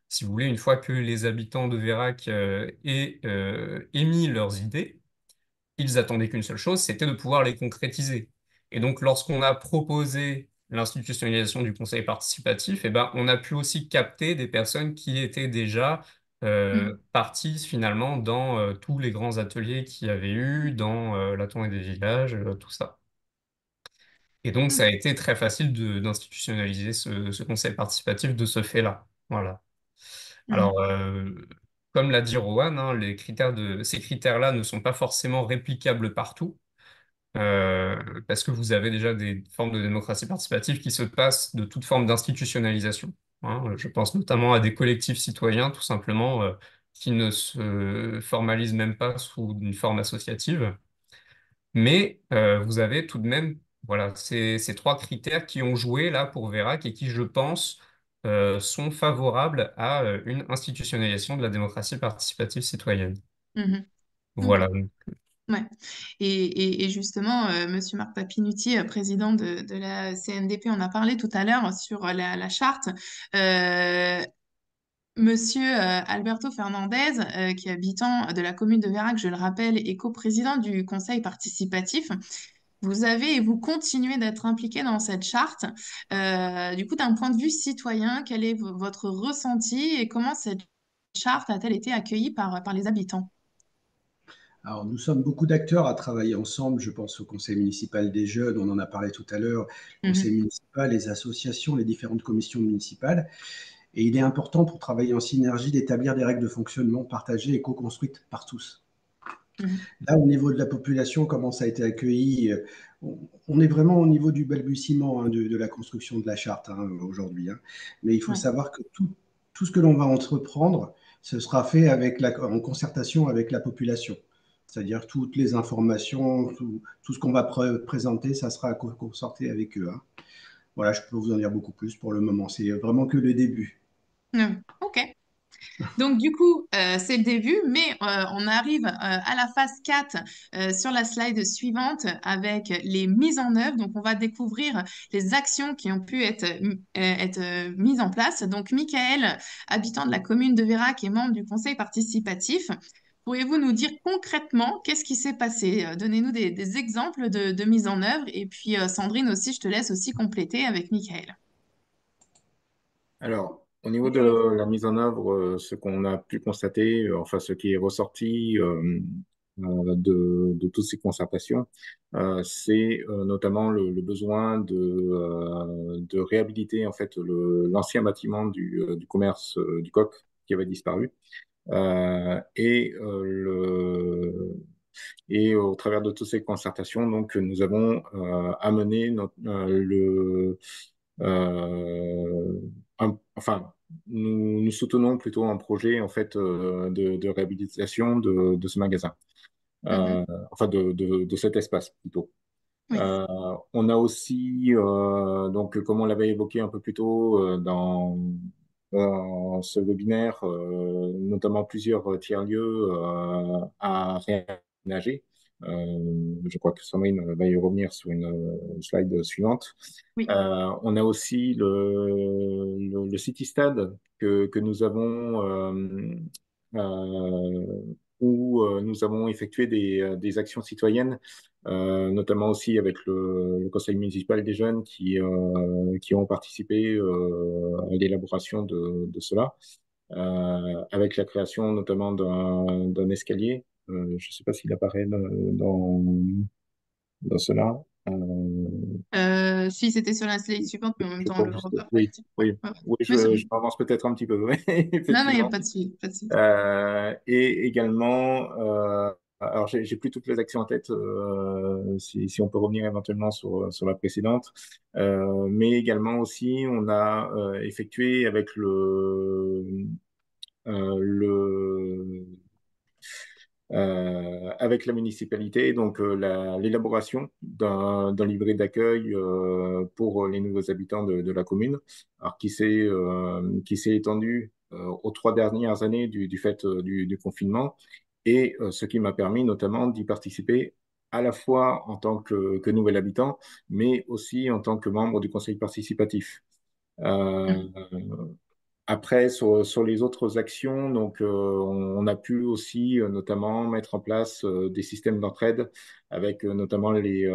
si vous voulez, une fois que les habitants de Vérac aient émis leurs idées, ils attendaient qu'une seule chose, c'était de pouvoir les concrétiser. Et donc, lorsqu'on a proposé l'institutionnalisation du conseil participatif, eh ben, on a pu aussi capter des personnes qui étaient déjà Mhm. parties finalement dans tous les grands ateliers qu'il y avait eu, dans la tournée des villages, tout ça. Et donc, ça a Ok. été très facile d'institutionnaliser ce conseil participatif de ce fait-là. Voilà. Alors, Mhm. comme l'a dit Rohan, hein, ces critères-là ne sont pas forcément réplicables partout, parce que vous avez déjà des formes de démocratie participative qui se passent de toute forme d'institutionnalisation. Hein. Je pense notamment à des collectifs citoyens, tout simplement, qui ne se formalisent même pas sous une forme associative. Mais vous avez tout de même voilà, ces trois critères qui ont joué là pour Vérac et qui, je pense, sont favorables à une institutionnalisation de la démocratie participative citoyenne. Mhm. Ok. Voilà. Ouais. Et justement, Monsieur Marc Papinutti, président de la CNDP, on a parlé tout à l'heure sur la charte. Euh, Monsieur Alberto Fernandez, qui est habitant de la commune de Vérac, je le rappelle, est coprésident du conseil participatif. Vous avez et vous continuez d'être impliqué dans cette charte. Du coup, d'un point de vue citoyen, quel est votre ressenti et comment cette charte a-t-elle été accueillie par les habitants? Alors, nous sommes beaucoup d'acteurs à travailler ensemble. Je pense au conseil municipal des jeunes, on en a parlé tout à l'heure, le conseil Mhm. municipal, les associations, les différentes commissions municipales. Et il est important pour travailler en synergie d'établir des règles de fonctionnement partagées et co-construites par tous. Mhm. Là, au niveau de la population, comment ça a été accueilli, on est vraiment au niveau du balbutiement de la construction de la charte aujourd'hui. Mais il faut Ouais. savoir que tout ce que l'on va entreprendre, ce sera fait en concertation avec la population. C'est-à-dire toutes les informations, tout ce qu'on va présenter, ça sera concerté avec eux. Voilà, je peux vous en dire beaucoup plus pour le moment. C'est vraiment que le début. Ok. Donc, du coup, c'est le début, mais on arrive à la phase 4 sur la slide suivante avec les mises en œuvre. Donc, on va découvrir les actions qui ont pu être mises en place. Donc, Michael, habitant de la commune de Vérac et membre du conseil participatif, pourriez-vous nous dire concrètement qu'est-ce qui s'est passé? Donnez-nous des exemples de mise en œuvre. Et puis, Sandrine aussi, je te laisse aussi compléter avec Michael. Alors, au niveau de la mise en œuvre, ce qu'on a pu constater, enfin ce qui est ressorti de toutes ces concertations, c'est notamment le besoin de réhabiliter en fait l'ancien bâtiment du commerce du Coq qui avait disparu. Et au travers de toutes ces concertations, donc, nous avons amené euh, enfin, nous soutenons plutôt un projet en fait de réhabilitation de ce magasin, Mhm. euh, enfin de cet espace plutôt. Oui. On a aussi, donc, comme on l'avait évoqué un peu plus tôt dans ce webinaire, notamment plusieurs tiers-lieux à réaménager. Je crois que Sandrine va y revenir sur une slide suivante. Oui. On a aussi le City Stade que nous avons où nous avons effectué des actions citoyennes, notamment aussi avec le conseil municipal des jeunes qui ont participé à l'élaboration de cela, avec la création notamment d'un escalier. Je ne sais pas s'il apparaît dans cela. Si c'était sur la slide suivante, mais en même Je temps, on crois le juste, repère pas oui, ici. oui, Ouais. oui, Mais c'est je m'avance peut-être un petit peu, oui, non, non, il n'y a effectivement. pas de suite, pas de suite. Et également, alors j'ai plus toutes les actions en tête, si on peut revenir éventuellement sur la précédente, mais également aussi on a effectué avec le avec la municipalité, donc l'élaboration d'un livret d'accueil pour les nouveaux habitants de la commune, alors qui s'est étendu aux 3 dernières années du fait du confinement, et ce qui m'a permis notamment d'y participer à la fois en tant que nouvel habitant, mais aussi en tant que membre du conseil participatif. Euh, Mhm. Après, sur les autres actions, donc, on a pu aussi notamment mettre en place des systèmes d'entraide avec notamment les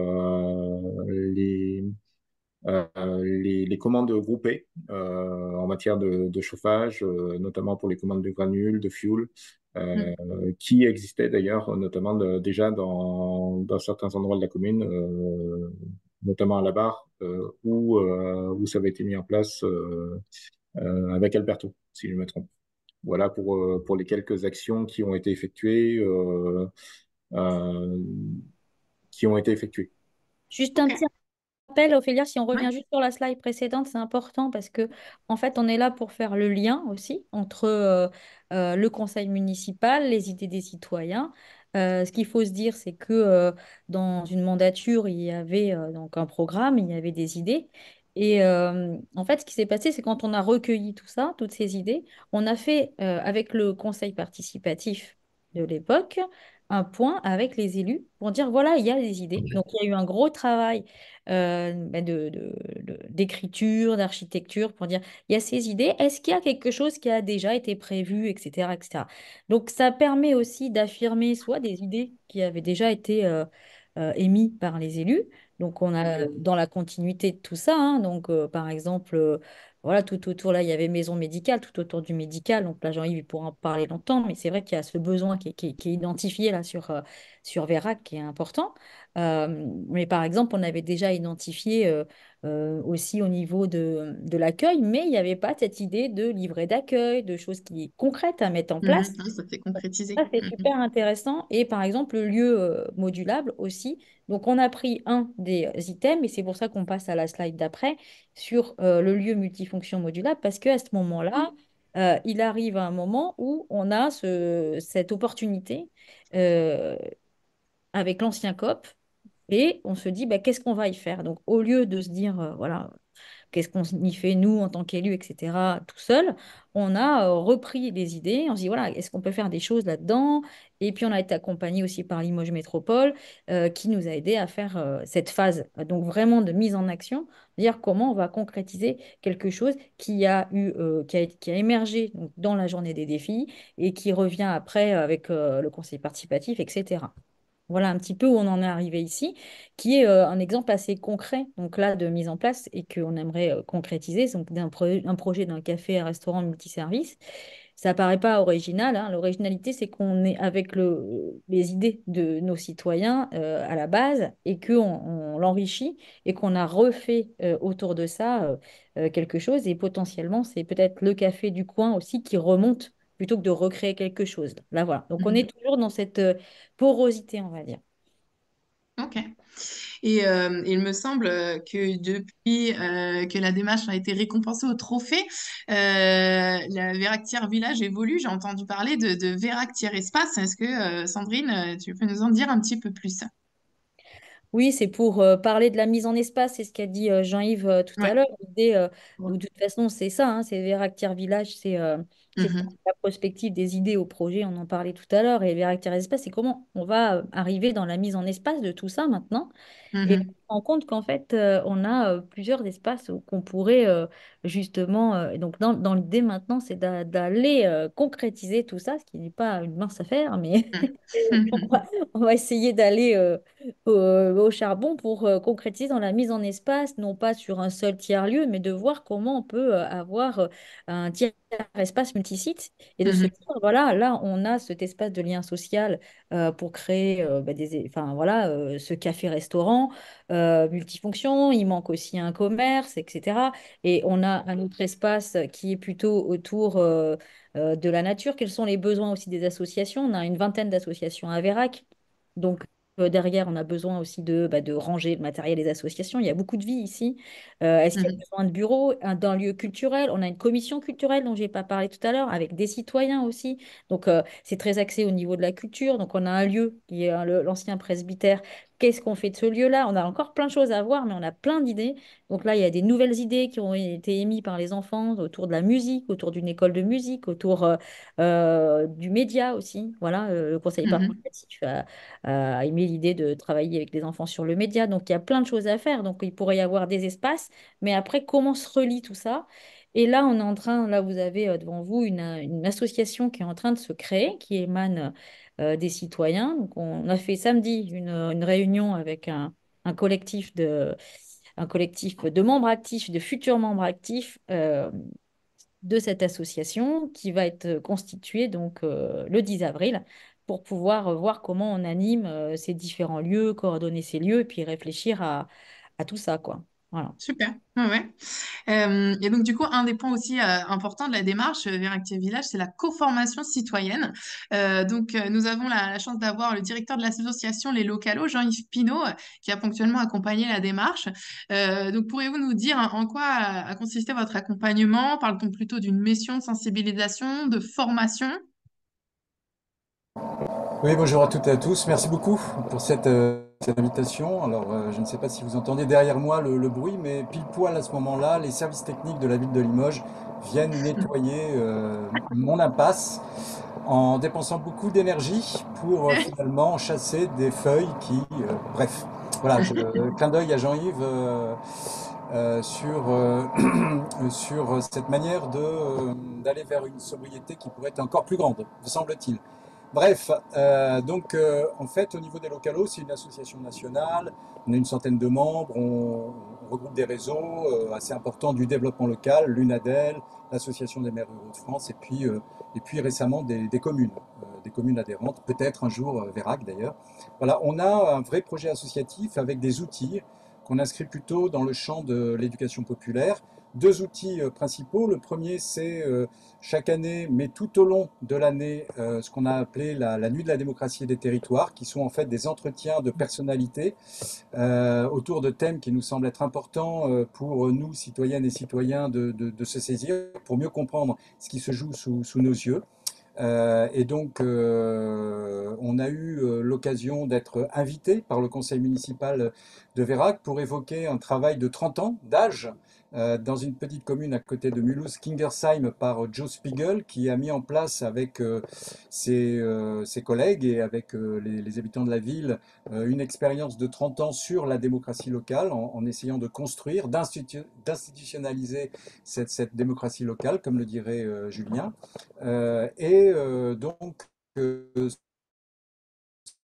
commandes groupées en matière de chauffage, notamment pour les commandes de granules, de fuel, Mhm. qui existaient d'ailleurs notamment déjà dans certains endroits de la commune, notamment à la barre, où ça avait été mis en place avec Alberto, si je ne me trompe. Voilà pour les quelques actions euh, qui ont été effectuées. Juste un Ok. petit rappel, Ophélia, si on Ouais. revient juste sur la slide précédente, c'est important parce que en fait, on est là pour faire le lien aussi entre le conseil municipal, les idées des citoyens. Ce qu'il faut se dire, c'est que dans une mandature, il y avait donc un programme, il y avait des idées. Et en fait, ce qui s'est passé, c'est quand on a recueilli tout ça, toutes ces idées, on a fait avec le conseil participatif de l'époque un point avec les élus pour dire voilà, il y a des idées. Donc, il y a eu un gros travail bah, d'écriture, d'architecture, pour dire, il y a ces idées, est-ce qu'il y a quelque chose qui a déjà été prévu, etc., etc. Donc, ça permet aussi d'affirmer soit des idées qui avaient déjà été émises par les élus. Donc, on a dans la continuité de tout ça, hein, donc par exemple, voilà, tout autour, là, il y avait maison médicale, tout autour du médical. Donc là, Jean-Yves il pourra en parler longtemps, mais c'est vrai qu'il y a ce besoin qui est identifié là sur Vérac qui est important. Mais par exemple, on avait déjà identifié aussi au niveau de l'accueil, mais il n'y avait pas cette idée de livret d'accueil, de choses qui concrètes à mettre en place. Oui, ça s'est concrétisé. Ça, c'est super intéressant. Et par exemple, le lieu modulable aussi. Donc, on a pris un des items, et c'est pour ça qu'on passe à la slide d'après, sur le lieu multifonction modulable, parce qu'à ce moment-là, il arrive un moment où on a cette opportunité euh, avec l'ancien COP, et on se dit, bah, qu'est-ce qu'on va y faire? Donc, au lieu de se dire, voilà, qu'est-ce qu'on y fait, nous, en tant qu'élus, etc., tout seul, on a repris les idées, on se dit, voilà, est-ce qu'on peut faire des choses là-dedans? Et puis, on a été accompagné aussi par Limoges Métropole, qui nous a aidé à faire cette phase, donc vraiment de mise en action, dire comment on va concrétiser quelque chose qui a émergé donc, dans la journée des défis et qui revient après avec le conseil participatif, etc. Voilà un petit peu où on en est arrivé ici, qui est un exemple assez concret donc là de mise en place et qu'on aimerait concrétiser donc un projet d'un café à restaurant multiservice. Ça paraît pas original, hein. L'originalité, c'est qu'on est avec les idées de nos citoyens à la base et qu'on l'enrichit et qu'on a refait autour de ça quelque chose. Et potentiellement, c'est peut-être le café du coin aussi qui remonte plutôt que de recréer quelque chose. Là, voilà. Donc, on est toujours dans cette porosité, on va dire. Ok. Et il me semble que depuis que la démarche a été récompensée au trophée, la Véractière Village évolue. J'ai entendu parler de Véractière Espace. Est-ce que, Sandrine, tu peux nous en dire un petit peu plus? Oui, c'est pour parler de la mise en espace, c'est ce qu'a dit Jean-Yves tout à Ouais. l'heure. L'idée, de toute façon, c'est ça, hein, c'est Véractière Village, c'est de Mhm. passer la prospective des idées au projet, on en parlait tout à l'heure, et Véractière Espace, c'est comment on va arriver dans la mise en espace de tout ça maintenant. Et on Mhm. se rend compte qu'en fait, on a plusieurs espaces qu'on pourrait justement, donc dans l'idée maintenant, c'est d'aller concrétiser tout ça, ce qui n'est pas une mince affaire, mais on Mhm. va, on va essayer d'aller au charbon pour concrétiser dans la mise en espace, non pas sur un seul tiers-lieu, mais de voir comment on peut avoir un tiers-espace multisite et de se Mhm. dire, voilà, là, on a cet espace de lien social pour créer enfin, voilà, ce café-restaurant multifonction. Il manque aussi un commerce, etc. Et on a un autre espace qui est plutôt autour de la nature. Quels sont les besoins aussi des associations? On a une vingtaine d'associations à Vérac. Donc, derrière, on a besoin aussi de ranger le matériel des associations. Il y a beaucoup de vie ici. Est-ce qu'il y a Mhm. besoin de bureaux, d'un lieu culturel? On a une commission culturelle dont je n'ai pas parlé tout à l'heure, avec des citoyens aussi. Donc, c'est très axé au niveau de la culture. Donc, on a un lieu qui est l'ancien presbytère. Qu'est-ce qu'on fait de ce lieu-là? On a encore plein de choses à voir, mais on a plein d'idées. Donc là, il y a des nouvelles idées qui ont été émises par les enfants autour de la musique, autour d'une école de musique, autour du média aussi. Voilà, le conseil Mhm. participatif a émis l'idée de travailler avec les enfants sur le média. Donc, il y a plein de choses à faire. Donc, il pourrait y avoir des espaces, mais après, comment se relie tout ça? Et là, on est en train, là, vous avez devant vous une association qui est en train de se créer, qui émane des citoyens. Donc, on a fait samedi une réunion avec un collectif de membres actifs, de futurs membres actifs de cette association qui va être constituée donc le 10 avril pour pouvoir voir comment on anime ces différents lieux, coordonner ces lieux et puis réfléchir à tout ça, quoi. Voilà. Super. Ouais, ouais. Et donc, du coup, un des points aussi importants de la démarche vers Active Village, c'est la co-formation citoyenne. Nous avons la chance d'avoir le directeur de l'association Les Localos, Jean-Yves Pinault, qui a ponctuellement accompagné la démarche. Donc, pourriez-vous nous dire en quoi a consisté votre accompagnement? Parle-t-on plutôt d'une mission de sensibilisation, de formation? Oui, bonjour à toutes et à tous. Merci beaucoup pour cette invitation. Alors, je ne sais pas si vous entendez derrière moi le bruit, mais pile poil à ce moment-là, les services techniques de la ville de Limoges viennent nettoyer mon impasse en dépensant beaucoup d'énergie pour finalement chasser des feuilles bref, voilà, clin d'œil à Jean-Yves sur cette manière d'aller vers une sobriété qui pourrait être encore plus grande, me semble-t-il. Bref, en fait, au niveau des localos, c'est une association nationale, on a une centaine de membres, on regroupe des réseaux assez importants du développement local, l'UNADEL, l'Association des maires ruraux de France, et puis récemment des communes adhérentes, peut-être un jour Vérac d'ailleurs. Voilà, on a un vrai projet associatif avec des outils qu'on inscrit plutôt dans le champ de l'éducation populaire. Deux outils principaux. Le premier, c'est chaque année, mais tout au long de l'année, ce qu'on a appelé la Nuit de la démocratie et des territoires, qui sont en fait des entretiens de personnalités autour de thèmes qui nous semblent être importants pour nous, citoyennes et citoyens, de se saisir, pour mieux comprendre ce qui se joue sous nos yeux. Et donc, on a eu l'occasion d'être invité par le conseil municipal de Vérac pour évoquer un travail de 30 ans d'âge dans une petite commune à côté de Mulhouse, Kingersheim, par Joe Spiegel, qui a mis en place avec ses collègues et avec les habitants de la ville une expérience de 30 ans sur la démocratie locale, en essayant de construire, d'institutionnaliser cette démocratie locale, comme le dirait Julien. Donc,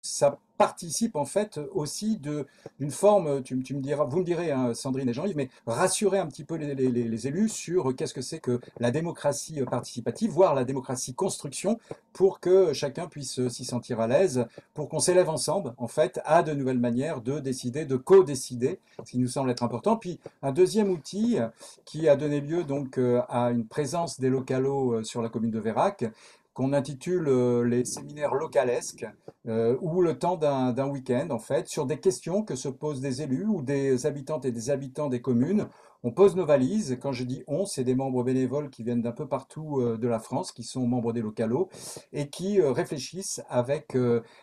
ça participe en fait aussi d'une forme, vous me direz, hein, Sandrine et Jean-Yves, mais rassurer un petit peu les élus sur qu'est-ce que c'est que la démocratie participative, voire la démocratie construction, pour que chacun puisse s'y sentir à l'aise, pour qu'on s'élève ensemble, en fait, à de nouvelles manières de décider, de co-décider, ce qui nous semble être important. Puis un deuxième outil qui a donné lieu donc à une présence des localos sur la commune de Vérac, qu'on intitule les séminaires localesques, ou le temps d'un week-end, en fait, sur des questions que se posent des élus ou des habitantes et des habitants des communes. On pose nos valises. Quand je dis on, c'est des membres bénévoles qui viennent d'un peu partout de la France, qui sont membres des localos, et qui réfléchissent avec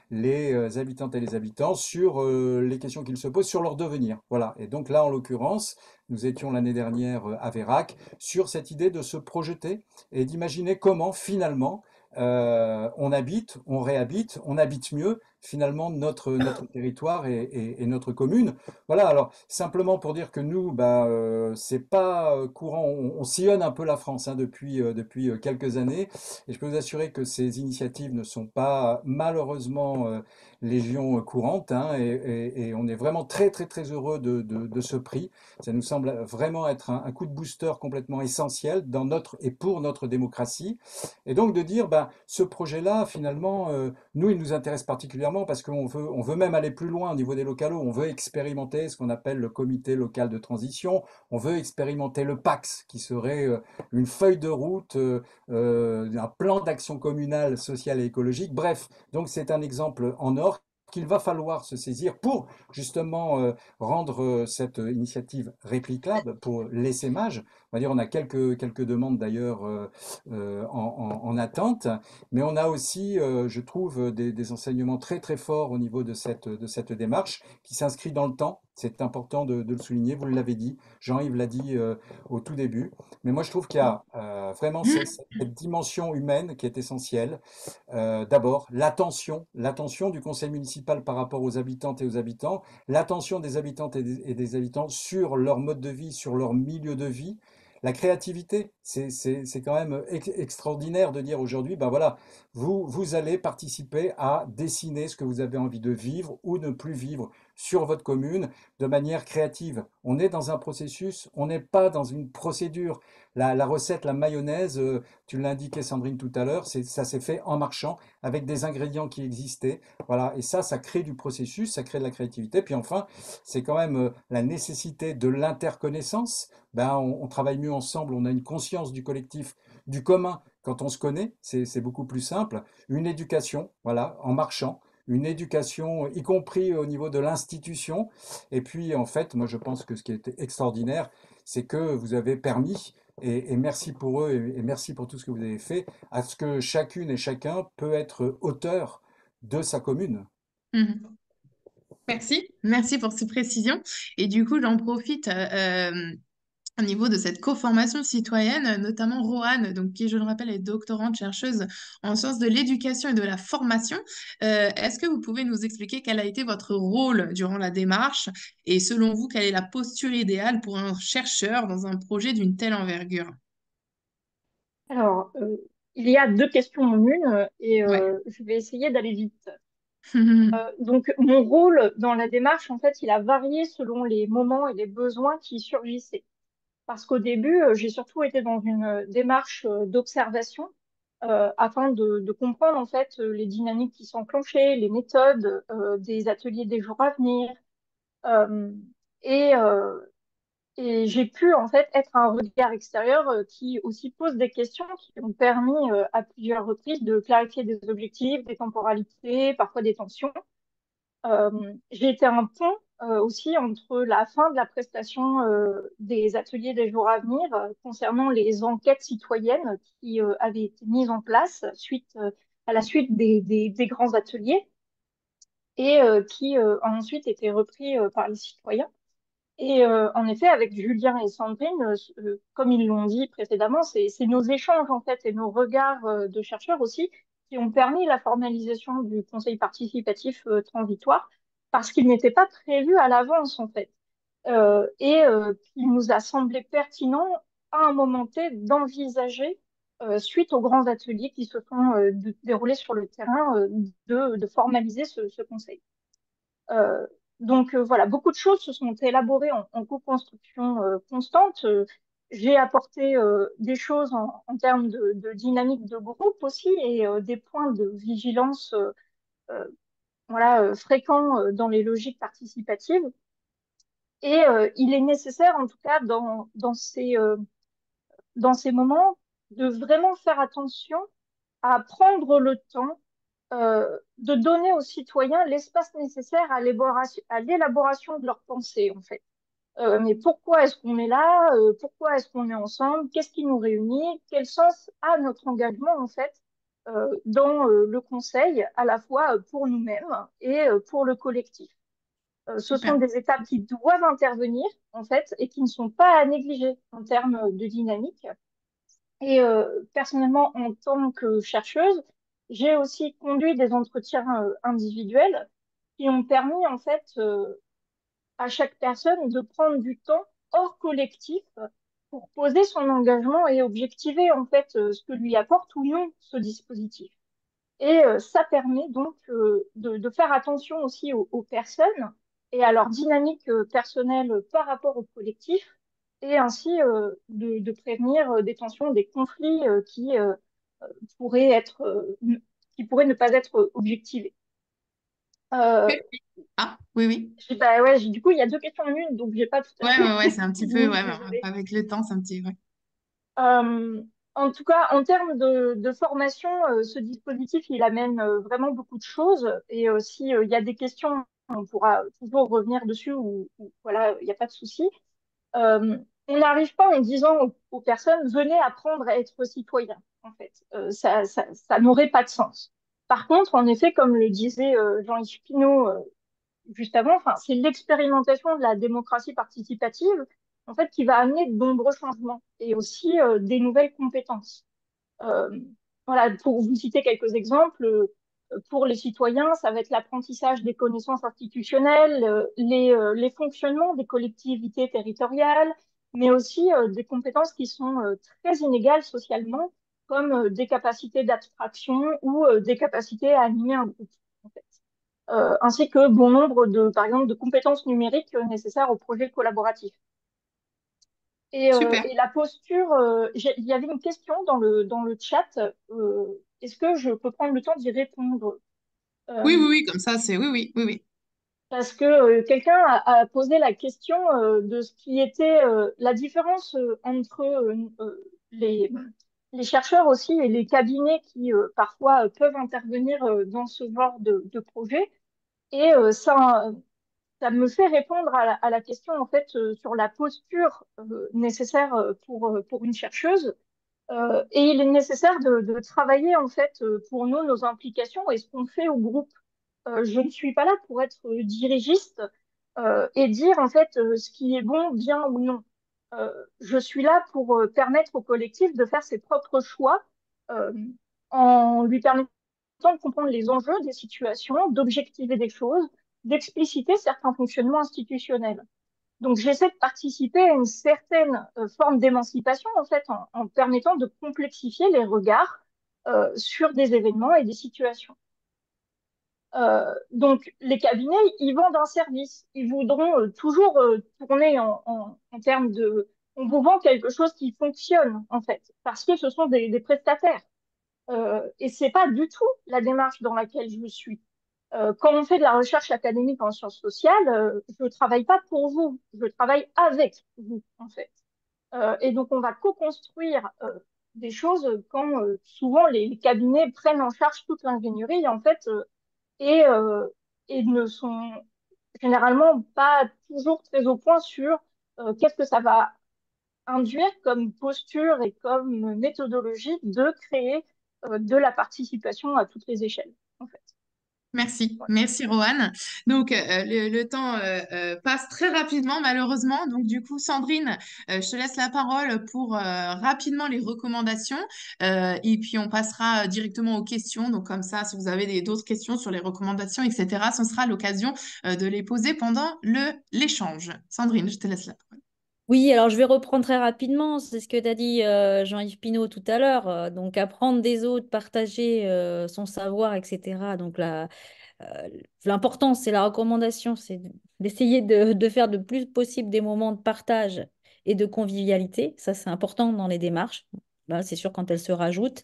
les habitantes et les habitants sur les questions qu'ils se posent, sur leur devenir. Voilà. Et donc là, en l'occurrence, nous étions l'année dernière à Vérac sur cette idée de se projeter et d'imaginer comment finalement on habite, on réhabite, on habite mieux finalement notre territoire et notre commune. Voilà, alors simplement pour dire que nous, c'est pas courant, on sillonne un peu la France hein, depuis quelques années, et je peux vous assurer que ces initiatives ne sont pas malheureusement légion courante, hein, et on est vraiment très très très heureux de ce prix. Ça nous semble vraiment être un coup de booster complètement essentiel dans notre et pour notre démocratie. Et donc de dire, ce projet-là, finalement, nous, il nous intéresse particulièrement parce qu'on veut même aller plus loin au niveau des localos. On veut expérimenter ce qu'on appelle le comité local de transition. On veut expérimenter le PAX, qui serait une feuille de route, un plan d'action communale, sociale et écologique. Bref, donc c'est un exemple en or qu'il va falloir se saisir pour justement rendre cette initiative réplicable pour l'essaimage. On va dire, on a quelques demandes d'ailleurs en attente, mais on a aussi, je trouve, des enseignements très très forts au niveau de cette démarche qui s'inscrit dans le temps. C'est important de le souligner, vous l'avez dit, Jean-Yves l'a dit au tout début, mais moi je trouve qu'il y a vraiment cette dimension humaine qui est essentielle. D'abord, l'attention du conseil municipal par rapport aux habitantes et aux habitants, l'attention des habitantes et des habitants sur leur mode de vie, sur leur milieu de vie, la créativité. C'est quand même extraordinaire de dire aujourd'hui, voilà, vous allez participer à dessiner ce que vous avez envie de vivre ou ne plus vivre sur votre commune de manière créative. On est dans un processus, on n'est pas dans une procédure. La recette, la mayonnaise, tu l'indiquais Sandrine tout à l'heure, ça s'est fait en marchant avec des ingrédients qui existaient. Voilà, et ça crée du processus, ça crée de la créativité. Puis enfin, c'est quand même la nécessité de l'interconnaissance. On travaille mieux ensemble, on a une conscience du collectif, du commun. Quand on se connaît, c'est beaucoup plus simple. Une éducation, voilà, en marchant. Une éducation, y compris au niveau de l'institution. Et puis, en fait, moi, je pense que ce qui est extraordinaire, c'est que vous avez permis, et merci pour eux, et merci pour tout ce que vous avez fait, à ce que chacune et chacun peut être auteur de sa commune. Mhm. Merci pour ces précisions. Et du coup, j'en profite au niveau de cette co-formation citoyenne, notamment Roanne, donc, qui, je le rappelle, est doctorante chercheuse en sciences de l'éducation et de la formation. Est-ce que vous pouvez nous expliquer quel a été votre rôle durant la démarche et selon vous, quelle est la posture idéale pour un chercheur dans un projet d'une telle envergure? Alors, il y a deux questions en une et Ouais. je vais essayer d'aller vite. Donc, mon rôle dans la démarche, en fait, il a varié selon les moments et les besoins qui surgissaient. Parce qu'au début, j'ai surtout été dans une démarche d'observation afin de comprendre, en fait, les dynamiques qui s'enclenchaient, les méthodes des ateliers des jours à venir. Euh, et, euh, et j'ai pu, en fait, être un regard extérieur qui aussi pose des questions qui ont permis à plusieurs reprises de clarifier des objectifs, des temporalités, parfois des tensions. J'ai été un pont aussi entre la fin de la prestation des ateliers des jours à venir concernant les enquêtes citoyennes qui avaient été mises en place à la suite des grands ateliers et qui ont ensuite été repris par les citoyens. Et en effet, avec Julien et Sandrine, comme ils l'ont dit précédemment, c'est nos échanges en fait et nos regards de chercheurs aussi qui ont permis la formalisation du conseil participatif transitoire parce qu'il n'était pas prévu à l'avance en fait. Il nous a semblé pertinent à un moment T d'envisager, suite aux grands ateliers qui se sont déroulés sur le terrain, de formaliser ce conseil. Euh, voilà, beaucoup de choses se sont élaborées en co-construction constante. J'ai apporté des choses en termes de dynamique de groupe aussi et des points de vigilance euh, voilà, fréquents dans les logiques participatives. Et il est nécessaire, en tout cas, dans ces moments, de vraiment faire attention à prendre le temps de donner aux citoyens l'espace nécessaire à l'élaboration de leurs pensées, en fait. Mais pourquoi est-ce qu'on est là? Pourquoi est-ce qu'on est ensemble? Qu'est-ce qui nous réunit? Quel sens a notre engagement, en fait, dans le conseil, à la fois pour nous-mêmes et pour le collectif? Ce sont Super. des étapes qui doivent intervenir, en fait, et qui ne sont pas à négliger en termes de dynamique. Et personnellement, en tant que chercheuse, j'ai aussi conduit des entretiens individuels qui ont permis en fait à chaque personne de prendre du temps hors collectif pour poser son engagement et objectiver en fait ce que lui apporte ou non ce dispositif. Et ça permet donc de faire attention aussi aux personnes et à leur dynamique personnelle par rapport au collectif, et ainsi de prévenir des tensions, des conflits pourraient être, qui pourraient ne pas être objectivés. Euh, Ah, oui, oui. bah ouais, du coup, il y a deux questions en une, donc j'ai pas tout à Ouais, fait ouais, ouais, c'est un petit peu, fini, ouais, désolée. avec le temps, c'est un petit, ouais. Euh, En tout cas, en termes de formation, ce dispositif, il amène vraiment beaucoup de choses. Et si il y a des questions, on pourra toujours revenir dessus ou voilà, il n'y a pas de souci. Euh, on n'arrive pas en disant aux personnes, venez apprendre à être citoyen, en fait. Ça n'aurait pas de sens. Par contre, en effet, comme le disait Jean-Yves Pinault juste avant, enfin, c'est l'expérimentation de la démocratie participative, en fait, qui va amener de nombreux changements et aussi des nouvelles compétences. Euh, voilà, pour vous citer quelques exemples, pour les citoyens, ça va être l'apprentissage des connaissances institutionnelles, les fonctionnements des collectivités territoriales, mais aussi des compétences qui sont très inégales socialement, comme des capacités d'abstraction ou des capacités à animer un groupe, en fait. Ainsi que bon nombre par exemple, de compétences numériques nécessaires au projet collaboratif. Super. Et la posture, il y avait une question dans le chat. Est-ce que je peux prendre le temps d'y répondre? Oui, oui, Euh, oui, comme ça, c'est oui, oui, oui, oui. Parce que quelqu'un a posé la question de ce qui était la différence entre les chercheurs aussi et les cabinets qui parfois peuvent intervenir dans ce genre de projet. Et ça me fait répondre à la question en fait sur la posture nécessaire pour une chercheuse. Et il est nécessaire de travailler en fait pour nous nos implications et ce qu'on fait au groupe. Je ne suis pas là pour être dirigiste et dire en fait ce qui est bon, bien ou non. Je suis là pour permettre au collectif de faire ses propres choix euh, en lui permettant de comprendre les enjeux des situations, d'objectiver des choses, d'expliciter certains fonctionnements institutionnels. Donc, j'essaie de participer à une certaine forme d'émancipation, en fait, en permettant de complexifier les regards sur des événements et des situations. Donc, les cabinets, ils vendent un service. Ils voudront toujours tourner en termes de... On vous vend quelque chose qui fonctionne, en fait, parce que ce sont des prestataires. Et c'est pas du tout la démarche dans laquelle je suis. Quand on fait de la recherche académique en sciences sociales, je travaille pas pour vous, je travaille avec vous, en fait. Et donc, on va co-construire des choses quand souvent les cabinets prennent en charge toute l'ingénierie, en fait, et, euh, et ne sont généralement pas toujours très au point sur qu'est-ce que ça va induire comme posture et comme méthodologie de créer de la participation à toutes les échelles, en fait. Merci, Voilà. merci Rohan. Donc le temps passe très rapidement malheureusement. Donc du coup Sandrine, je te laisse la parole pour rapidement les recommandations et puis on passera directement aux questions. Donc comme ça, si vous avez d'autres questions sur les recommandations, etc., ce sera l'occasion de les poser pendant l'échange. Sandrine, je te laisse la parole. Oui, alors je vais reprendre très rapidement, c'est ce que tu as dit Jean-Yves Pinault tout à l'heure, donc apprendre des autres, partager son savoir, etc. Donc l'important, c'est la recommandation, c'est d'essayer de faire le plus possible des moments de partage et de convivialité. Ça, c'est important dans les démarches. Là, c'est sûr quand elles se rajoutent.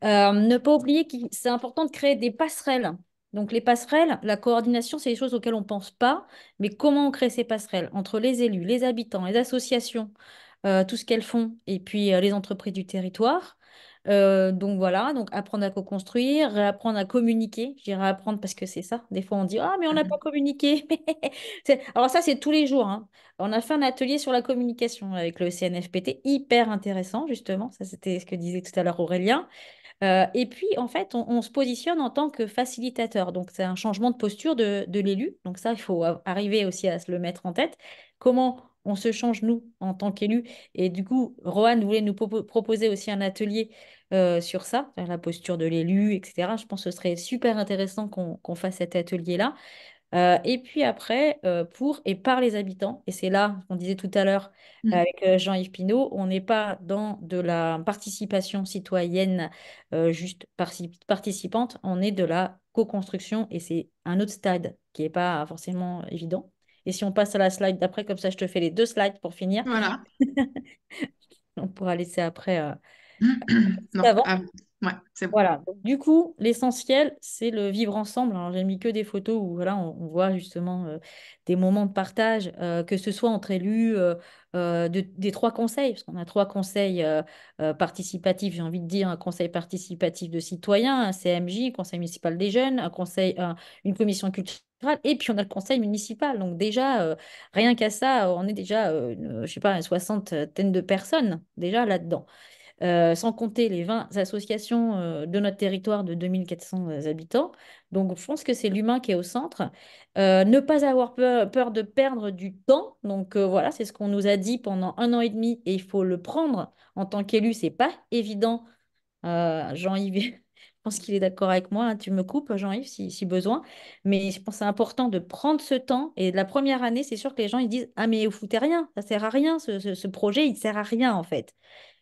Ne pas oublier que c'est important de créer des passerelles. Donc les passerelles, la coordination, c'est des choses auxquelles on ne pense pas, mais comment on crée ces passerelles entre les élus, les habitants, les associations, tout ce qu'elles font, et puis les entreprises du territoire. Donc voilà, donc apprendre à co-construire, réapprendre à communiquer. Je dirais apprendre parce que c'est ça. Des fois on dit ah mais on n'a pas communiqué. Alors ça c'est tous les jours, hein. On a fait un atelier sur la communication avec le CNFPT, hyper intéressant justement. Ça c'était ce que disait tout à l'heure Aurélien. Et puis, en fait, on se positionne en tant que facilitateur. Donc, c'est un changement de posture de l'élu. Donc, ça, il faut arriver aussi à se le mettre en tête. Comment on se change, nous, en tant qu'élus. Et du coup, Rohan voulait nous proposer aussi un atelier sur ça, sur la posture de l'élu, etc. Je pense que ce serait super intéressant qu'on fasse cet atelier-là. Et puis après, pour et par les habitants, et c'est là, on disait tout à l'heure avec Jean-Yves Pinault, on n'est pas dans de la participation citoyenne juste participante, on est de la co-construction et c'est un autre stade qui n'est pas forcément évident. Et si on passe à la slide d'après, comme ça je te fais les deux slides pour finir, Voilà. on pourra laisser après Donc, avant. ouais, c'est bon. Voilà. Donc, du coup, l'essentiel, c'est le vivre ensemble. Alors, j'ai mis que des photos où voilà, on voit justement des moments de partage, que ce soit entre élus des trois conseils, parce qu'on a trois conseils participatifs, j'ai envie de dire un conseil participatif de citoyens, un CMJ, un conseil municipal des jeunes, une commission culturelle, et puis on a le conseil municipal. Donc déjà, rien qu'à ça, on est déjà, je sais pas, une soixantaine de personnes déjà là-dedans. Sans compter les 20 associations de notre territoire de 2400 habitants. Donc, je pense que c'est l'humain qui est au centre. Ne pas avoir peur de perdre du temps. Donc, voilà, c'est ce qu'on nous a dit pendant 1 an et demi et il faut le prendre en tant qu'élu. C'est pas évident. Jean-Yves, je pense qu'il est d'accord avec moi, hein. Tu me coupes, Jean-Yves, si besoin. Mais je pense que c'est important de prendre ce temps. Et la première année, c'est sûr que les gens ils disent ah, mais vous foutez rien, ça sert à rien, ce projet, il ne sert à rien en fait.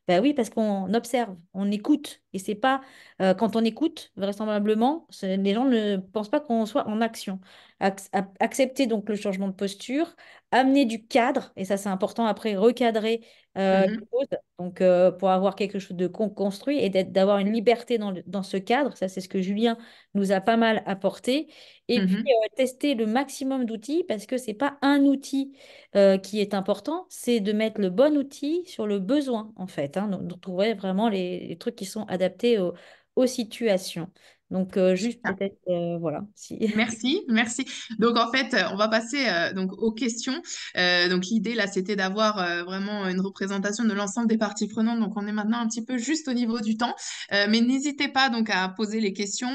Ben oui, parce qu'on observe, on écoute. Et c'est pas quand on écoute, vraisemblablement, les gens ne pensent pas qu'on soit en action. Accepter donc le changement de posture, amener du cadre, et ça c'est important après, recadrer les choses, donc pour avoir quelque chose de construit et d'avoir une liberté dans ce cadre. Ça c'est ce que Julien nous a pas mal apporté. Et puis tester le maximum d'outils parce que c'est pas un outil qui est important, c'est de mettre le bon outil sur le besoin, en fait, hein, de trouver vraiment les trucs qui sont adaptés aux situations. Donc, juste peut-être, voilà. Si... Merci, merci. Donc en fait, on va passer donc aux questions. Donc l'idée là, c'était d'avoir vraiment une représentation de l'ensemble des parties prenantes. Donc on est maintenant un petit peu juste au niveau du temps, mais n'hésitez pas donc à poser les questions.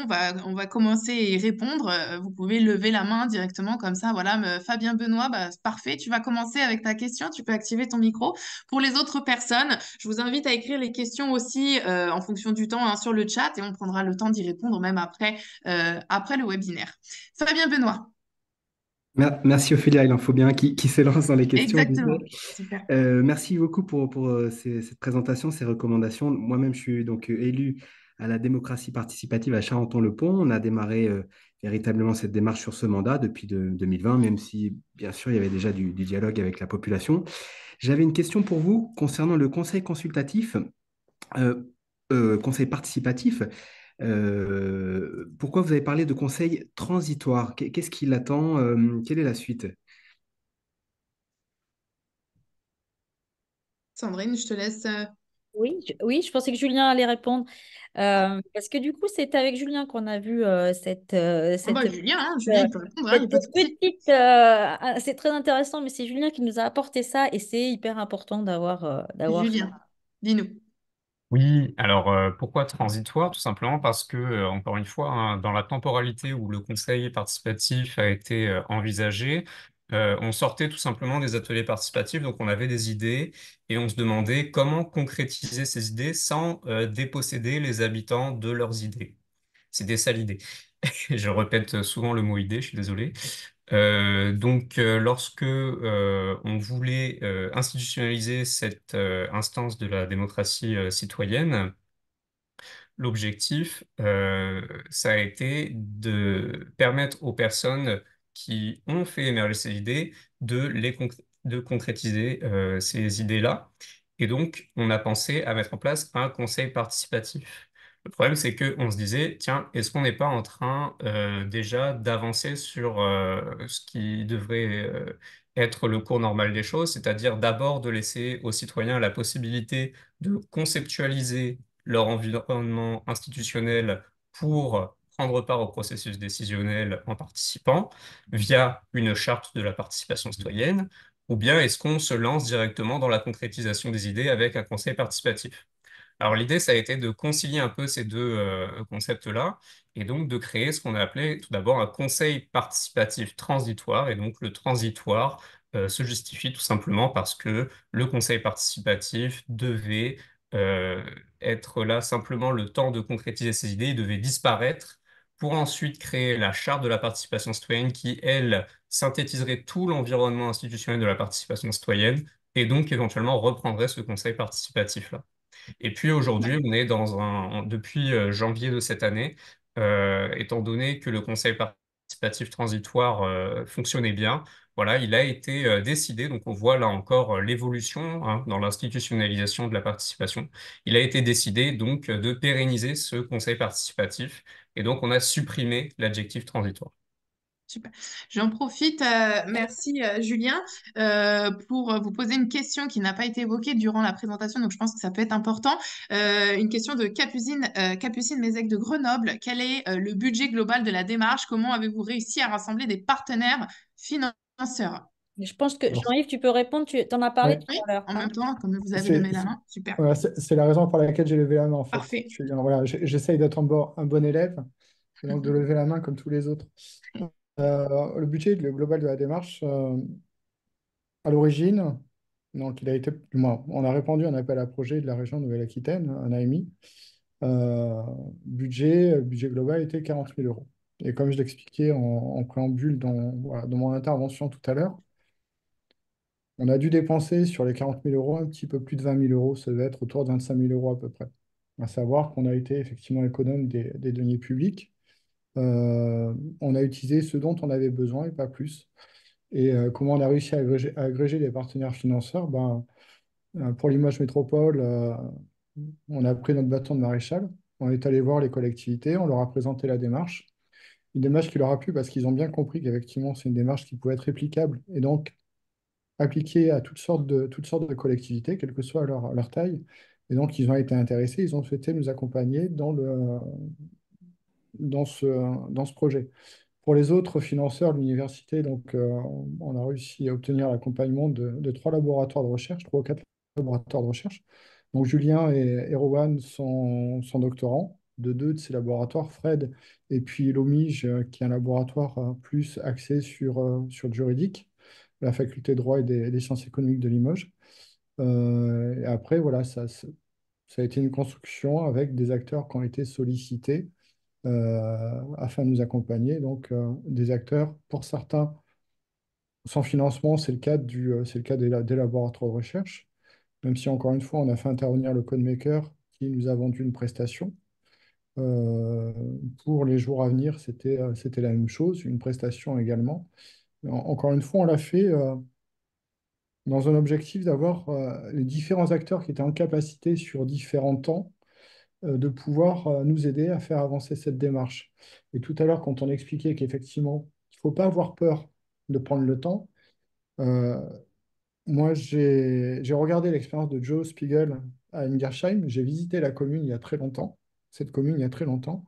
On va commencer et répondre. Vous pouvez lever la main directement comme ça. Voilà, Fabien Benoît, bah, c'est parfait. Tu vas commencer avec ta question. Tu peux activer ton micro. Pour les autres personnes, je vous invite à écrire les questions aussi en fonction du temps hein, sur le chat et on prendra le temps d'y répondre même après le webinaire. Fabien Benoît. Merci Ophélia, il en faut bien qui s'élance dans les questions. Exactement. Super. Merci beaucoup pour cette présentation, ces recommandations. Moi-même, je suis donc élu à la démocratie participative à Charenton-le-Pont. On a démarré véritablement cette démarche sur ce mandat depuis 2020, même si, bien sûr, il y avait déjà du dialogue avec la population. J'avais une question pour vous concernant le conseil consultatif, euh, conseil participatif. Pourquoi vous avez parlé de conseil transitoire? Qu'est-ce qui l'attend? Quelle est la suite? Sandrine, je te laisse. Oui, je pensais que Julien allait répondre. Parce que du coup, c'est avec Julien qu'on a vu Ah bah, Julien, hein, Julien, il peut répondre, hein, il n'y a pas de souci. petite. C'est très intéressant, mais c'est Julien qui nous a apporté ça et c'est hyper important d'avoir ça. Julien, dis-nous. Oui, alors pourquoi transitoire? Tout simplement parce que, encore une fois, hein, dans la temporalité où le conseil participatif a été envisagé, on sortait tout simplement des ateliers participatifs, donc on avait des idées et on se demandait comment concrétiser ces idées sans déposséder les habitants de leurs idées. C'était ça l'idée. Je répète souvent le mot idée, je suis désolé. Lorsque on voulait institutionnaliser cette instance de la démocratie citoyenne, l'objectif, ça a été de permettre aux personnes qui ont fait émerger ces idées de concrétiser ces idées-là. Et donc, on a pensé à mettre en place un conseil participatif. Le problème, c'est qu'on se disait, tiens, est-ce qu'on n'est pas en train déjà d'avancer sur ce qui devrait être le cours normal des choses, c'est-à-dire d'abord de laisser aux citoyens la possibilité de conceptualiser leur environnement institutionnel pour prendre part au processus décisionnel en participant via une charte de la participation citoyenne, ou bien est-ce qu'on se lance directement dans la concrétisation des idées avec un conseil participatif? Alors l'idée, ça a été de concilier un peu ces deux concepts-là et donc de créer ce qu'on a appelé tout d'abord un conseil participatif transitoire. Et donc le transitoire se justifie tout simplement parce que le conseil participatif devait euh, être là simplement le temps de concrétiser ses idées, il devait disparaître pour ensuite créer la charte de la participation citoyenne qui, elle, synthétiserait tout l'environnement institutionnel de la participation citoyenne et donc éventuellement reprendrait ce conseil participatif-là. Et puis aujourd'hui, on est depuis janvier de cette année, étant donné que le conseil participatif transitoire fonctionnait bien, voilà, il a été décidé, donc on voit là encore l'évolution hein, dans l'institutionnalisation de la participation. Il a été décidé donc de pérenniser ce conseil participatif et donc on a supprimé l'adjectif transitoire. Super. J'en profite, merci Julien, pour vous poser une question qui n'a pas été évoquée durant la présentation, donc je pense que ça peut être important. Une question de Capucine Mézec de Grenoble. Quel est le budget global de la démarche? Comment avez-vous réussi à rassembler des partenaires financeurs? Je pense que Alors, Jean-Yves, tu peux répondre, tu en as parlé ouais, tout Oui, à l'heure, en hein. même temps, comme vous avez c'est levé la main. Super. voilà, c'est la raison pour laquelle j'ai levé la main, en fait. Parfait. Voilà, j'essaye d'être un bon élève et donc de lever la main comme tous les autres. Le budget le global de la démarche, à l'origine, donc il a été, du moins, on a répondu à un appel à projet de la région Nouvelle-Aquitaine, un AMI. Budget global était 40 000 euros. Et comme je l'expliquais en préambule voilà, dans mon intervention tout à l'heure, on a dû dépenser sur les 40 000 euros un petit peu plus de 20 000 euros, ça devait être autour de 25 000 euros à peu près. À savoir qu'on a été effectivement économe des deniers publics. On a utilisé ce dont on avait besoin et pas plus. Et comment on a réussi à agréger des partenaires financeurs? Ben, pour Limoges Métropole, on a pris notre bâton de maréchal, on est allé voir les collectivités, on leur a présenté la démarche. Une démarche qui leur a plu parce qu'ils ont bien compris qu'effectivement, c'est une démarche qui pouvait être réplicable et donc appliquée à toutes sortes de collectivités, quelle que soit leur taille. Et donc, ils ont été intéressés, ils ont souhaité nous accompagner dans ce projet. Pour les autres financeurs de l'université, donc, on a réussi à obtenir l'accompagnement de trois laboratoires de recherche, trois ou quatre laboratoires de recherche. Donc, Julien et Rowan sont doctorants de deux de ces laboratoires, Fred et puis l'OMIGE, qui est un laboratoire plus axé sur le juridique, la faculté de droit et des sciences économiques de Limoges. Et après, voilà, ça a été une construction avec des acteurs qui ont été sollicités afin de nous accompagner. Donc, des acteurs, pour certains, sans financement, c'est le cas des laboratoires de recherche, même si, encore une fois, on a fait intervenir le codemaker qui nous a vendu une prestation. Euh, pour les jours à venir, c'était la même chose, une prestation également. Encore une fois, on l'a fait dans un objectif d'avoir les différents acteurs qui étaient en capacité sur différents temps de pouvoir nous aider à faire avancer cette démarche. Et tout à l'heure, quand on expliquait qu'effectivement, il ne faut pas avoir peur de prendre le temps, euh, moi, j'ai regardé l'expérience de Joe Spiegel à Ingersheim. J'ai visité la commune il y a très longtemps, cette commune il y a très longtemps.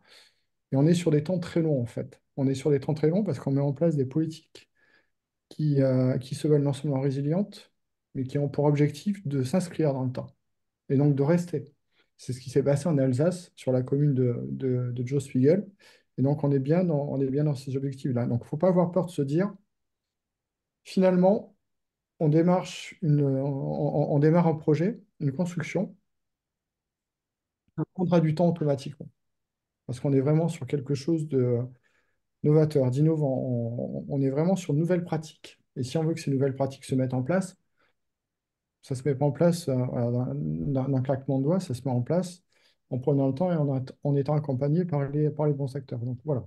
Et on est sur des temps très longs, en fait. On est sur des temps très longs parce qu'on met en place des politiques qui se veulent non seulement résilientes, mais qui ont pour objectif de s'inscrire dans le temps et donc de rester. C'est ce qui s'est passé en Alsace sur la commune de Joe Spiegel. Et donc, on est bien dans ces objectifs-là. Donc, il ne faut pas avoir peur de se dire, finalement, on démarre un projet, une construction, ça prendra du temps automatiquement. Parce qu'on est vraiment sur quelque chose de novateur, d'innovant. On est vraiment sur de nouvelles pratiques. Et si on veut que ces nouvelles pratiques se mettent en place, ça ne se met pas en place voilà, d'un claquement de doigts, ça se met en place en prenant le temps et en étant accompagné par les bons acteurs. Donc voilà.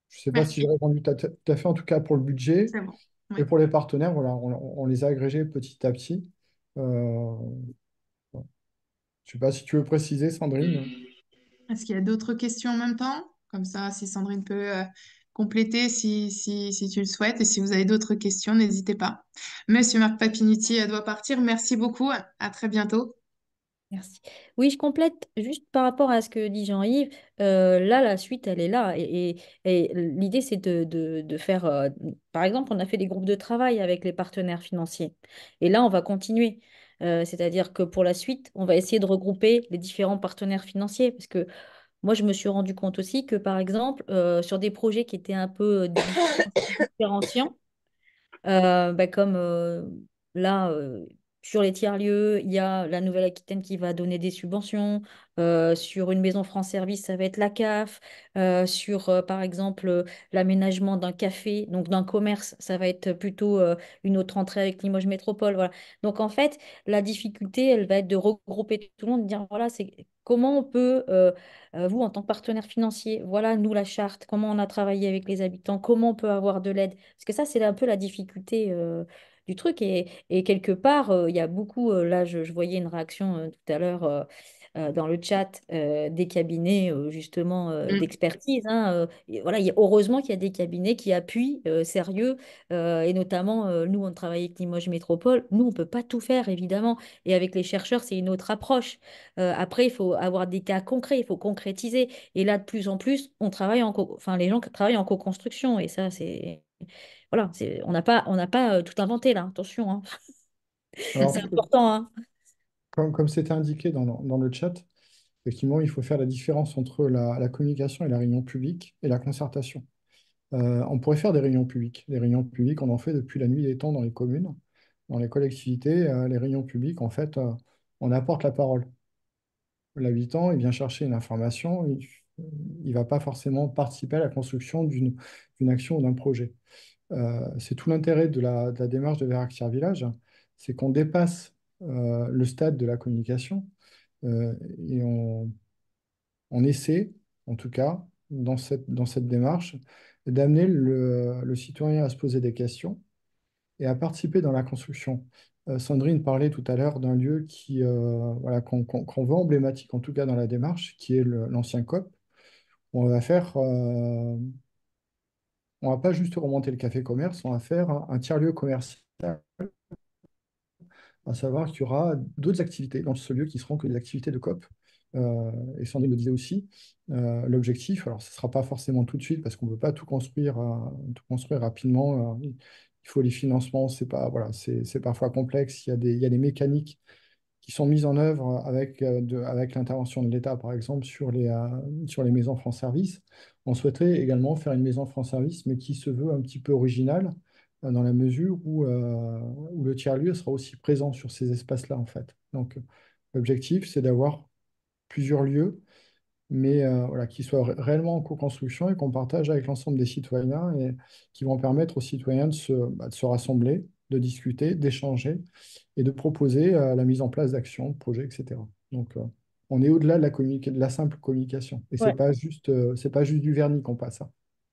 Je ne sais pas si j'ai Merci, répondu tout à fait, en tout cas pour le budget c'est bon. et Oui. pour les partenaires, voilà, on les a agrégés petit à petit. Euh, voilà. Je ne sais pas si tu veux préciser, Sandrine. Est-ce qu'il y a d'autres questions en même temps? Comme ça, si Sandrine peut compléter si tu le souhaites. Et si vous avez d'autres questions, n'hésitez pas. Monsieur Marc Papinucci doit partir. Merci beaucoup. À très bientôt. Merci. Oui, je complète juste par rapport à ce que dit Jean-Yves. Là, la suite, elle est là. Et l'idée, c'est de faire, par exemple, on a fait des groupes de travail avec les partenaires financiers. Et là, on va continuer. C'est-à-dire que pour la suite, on va essayer de regrouper les différents partenaires financiers. Parce que moi, je me suis rendu compte aussi que, par exemple, sur des projets qui étaient un peu différenciants, bah, comme là, sur les tiers-lieux, il y a la Nouvelle-Aquitaine qui va donner des subventions. Sur une maison France Service, ça va être la CAF. Sur, par exemple, l'aménagement d'un café, donc d'un commerce, ça va être plutôt une autre entrée avec Limoges Métropole. Voilà. Donc, en fait, la difficulté, elle va être de regrouper tout le monde, de dire, voilà, c'est comment on peut, vous, en tant que partenaire financier, voilà, nous, la charte, comment on a travaillé avec les habitants, comment on peut avoir de l'aide. Parce que ça, c'est un peu la difficulté du truc. Et quelque part, il y a beaucoup, là, je voyais une réaction tout à l'heure dans le chat des cabinets, justement, Mm. d'expertise. Hein, et voilà, heureusement qu'il y a des cabinets qui appuient sérieux. Et notamment, nous, on travaille avec Limoges Métropole. Nous, on ne peut pas tout faire, évidemment. Et avec les chercheurs, c'est une autre approche. Après, il faut avoir des cas concrets, il faut concrétiser. Et là, de plus en plus, enfin, les gens travaillent en co-construction. Et ça, c'est voilà, on n'a pas tout inventé là, attention, hein. C'est Alors, important, hein. comme c'était indiqué dans le chat, effectivement, il faut faire la différence entre la communication et la réunion publique et la concertation. On pourrait faire des réunions publiques. Les réunions publiques, on en fait depuis la nuit des temps dans les communes, dans les collectivités. Les réunions publiques, en fait, on apporte la parole. L'habitant, il vient chercher une information, il ne va pas forcément participer à la construction d'une action ou d'un projet. C'est tout l'intérêt de la démarche de Veractière Village, c'est qu'on dépasse le stade de la communication et on essaie, en tout cas, dans cette démarche, d'amener le citoyen à se poser des questions et à participer dans la construction. Sandrine parlait tout à l'heure d'un lieu voilà, qu'on veut emblématique, en tout cas dans la démarche, qui est l'ancien COP. On va faire, on va pas juste remonter le café commerce, on va faire un tiers-lieu commercial, à savoir qu'il y aura d'autres activités dans ce lieu qui seront que des activités de COP. Et Sandrine le disait aussi, l'objectif, alors ce ne sera pas forcément tout de suite parce qu'on ne peut pas tout construire rapidement. Il faut les financements, c'est pas, voilà, c'est parfois complexe. Il y a des mécaniques qui sont mises en œuvre avec l'intervention de l'État, par exemple, sur les maisons France Service. On souhaiterait également faire une maison France Service, mais qui se veut un petit peu originale, dans la mesure où le tiers-lieu sera aussi présent sur ces espaces-là, en fait. Donc, l'objectif, c'est d'avoir plusieurs lieux, mais voilà, qui soient réellement en co-construction et qu'on partage avec l'ensemble des citoyens et qui vont permettre aux citoyens de se rassembler, de discuter, d'échanger et de proposer la mise en place d'actions, de projets, etc. Donc, on est au-delà de de la simple communication. Et Ouais. c'est pas juste du vernis qu'on passe, hein.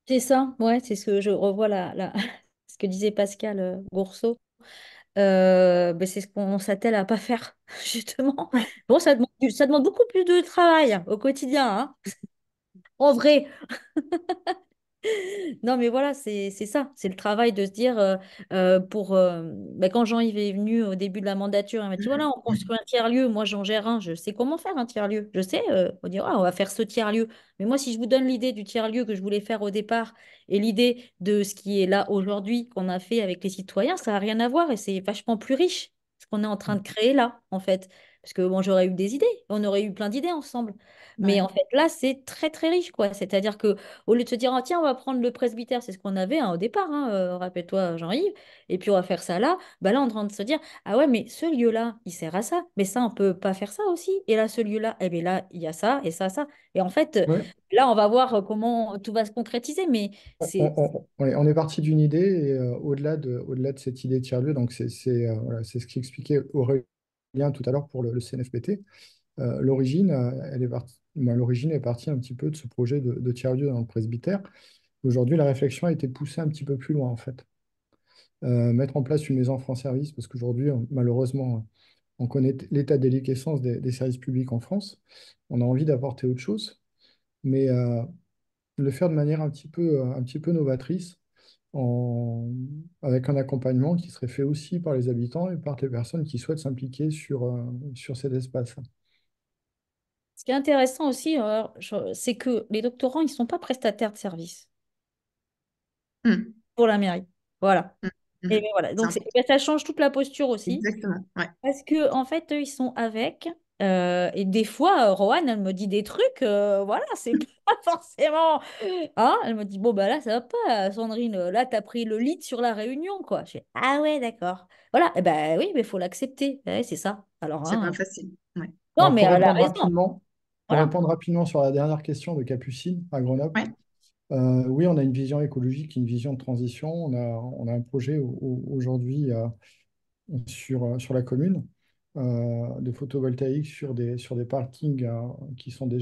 C'est ça, ouais, c'est ce que je revois ce que disait Pascal Gourceau. Ben, c'est ce qu'on s'attelle à pas faire, justement. Ouais. Bon, ça demande beaucoup plus de travail au quotidien, hein, en vrai. Non, mais voilà, c'est ça. C'est le travail de se dire, ben, quand Jean-Yves est venu au début de la mandature, il m'a dit, voilà, on construit un tiers-lieu. Moi, j'en gère un. Je sais comment faire un tiers-lieu. Je sais, on dit, ah, on va faire ce tiers-lieu. Mais moi, si je vous donne l'idée du tiers-lieu que je voulais faire au départ et l'idée de ce qui est là aujourd'hui, qu'on a fait avec les citoyens, ça n'a rien à voir et c'est vachement plus riche, ce qu'on est en train de créer là, en fait. Parce que bon, j'aurais eu des idées, on aurait eu plein d'idées ensemble. Mais Ouais. en fait, là, c'est très, très riche, quoi. C'est-à-dire que au lieu de se dire, ah, tiens, on va prendre le presbytère, c'est ce qu'on avait hein, au départ, hein, rappelle-toi, Jean-Yves, et puis on va faire ça là, bah là, on est en train de se dire, ah ouais, mais ce lieu-là, il sert à ça, mais ça, on peut pas faire ça aussi. Et là, ce lieu-là, eh bien là, il y a ça et ça, ça. Et en fait, Ouais. là, on va voir comment tout va se concrétiser, mais c'est. On est parti d'une idée et au-delà de cette idée de tiers-lieu, donc voilà, c'est ce qu'expliquait Aurélien tout à l'heure pour le CNFPT. L'origine, l'origine est partie un petit peu de ce projet de tiers-lieu dans le presbytère. Aujourd'hui, la réflexion a été poussée un petit peu plus loin, en fait. Mettre en place une maison France-Service, parce qu'aujourd'hui, malheureusement, on connaît l'état de déliquescence des services publics en France. On a envie d'apporter autre chose, mais le faire de manière un petit peu novatrice, avec un accompagnement qui serait fait aussi par les habitants et par les personnes qui souhaitent s'impliquer sur cet espace. Ce qui est intéressant aussi, c'est que les doctorants, ils ne sont pas prestataires de services Mm. pour la mairie. Voilà. Mm. Et Mhm. voilà. C'est Donc, important. ben, ça change toute la posture aussi. Exactement. Ouais. Parce que en fait, eux, ils sont avec. Et des fois, Roanne, elle me dit des trucs, voilà, c'est pas forcément. Hein? Elle me dit, bon, bah là, ça va pas, Sandrine. Là, t'as pris le lead sur la réunion, quoi. Je fais, ah ouais, d'accord. Voilà, et ben oui, mais il faut l'accepter. Ouais, c'est ça. Alors, C'est pas hein. facile. Ouais. Non, Alors, mais elle a raison. pour Voilà. répondre rapidement sur la dernière question de Capucine à Grenoble, Ouais. oui, on a une vision écologique, une vision de transition. On a un projet aujourd'hui sur la commune de photovoltaïque sur des parkings qui sont du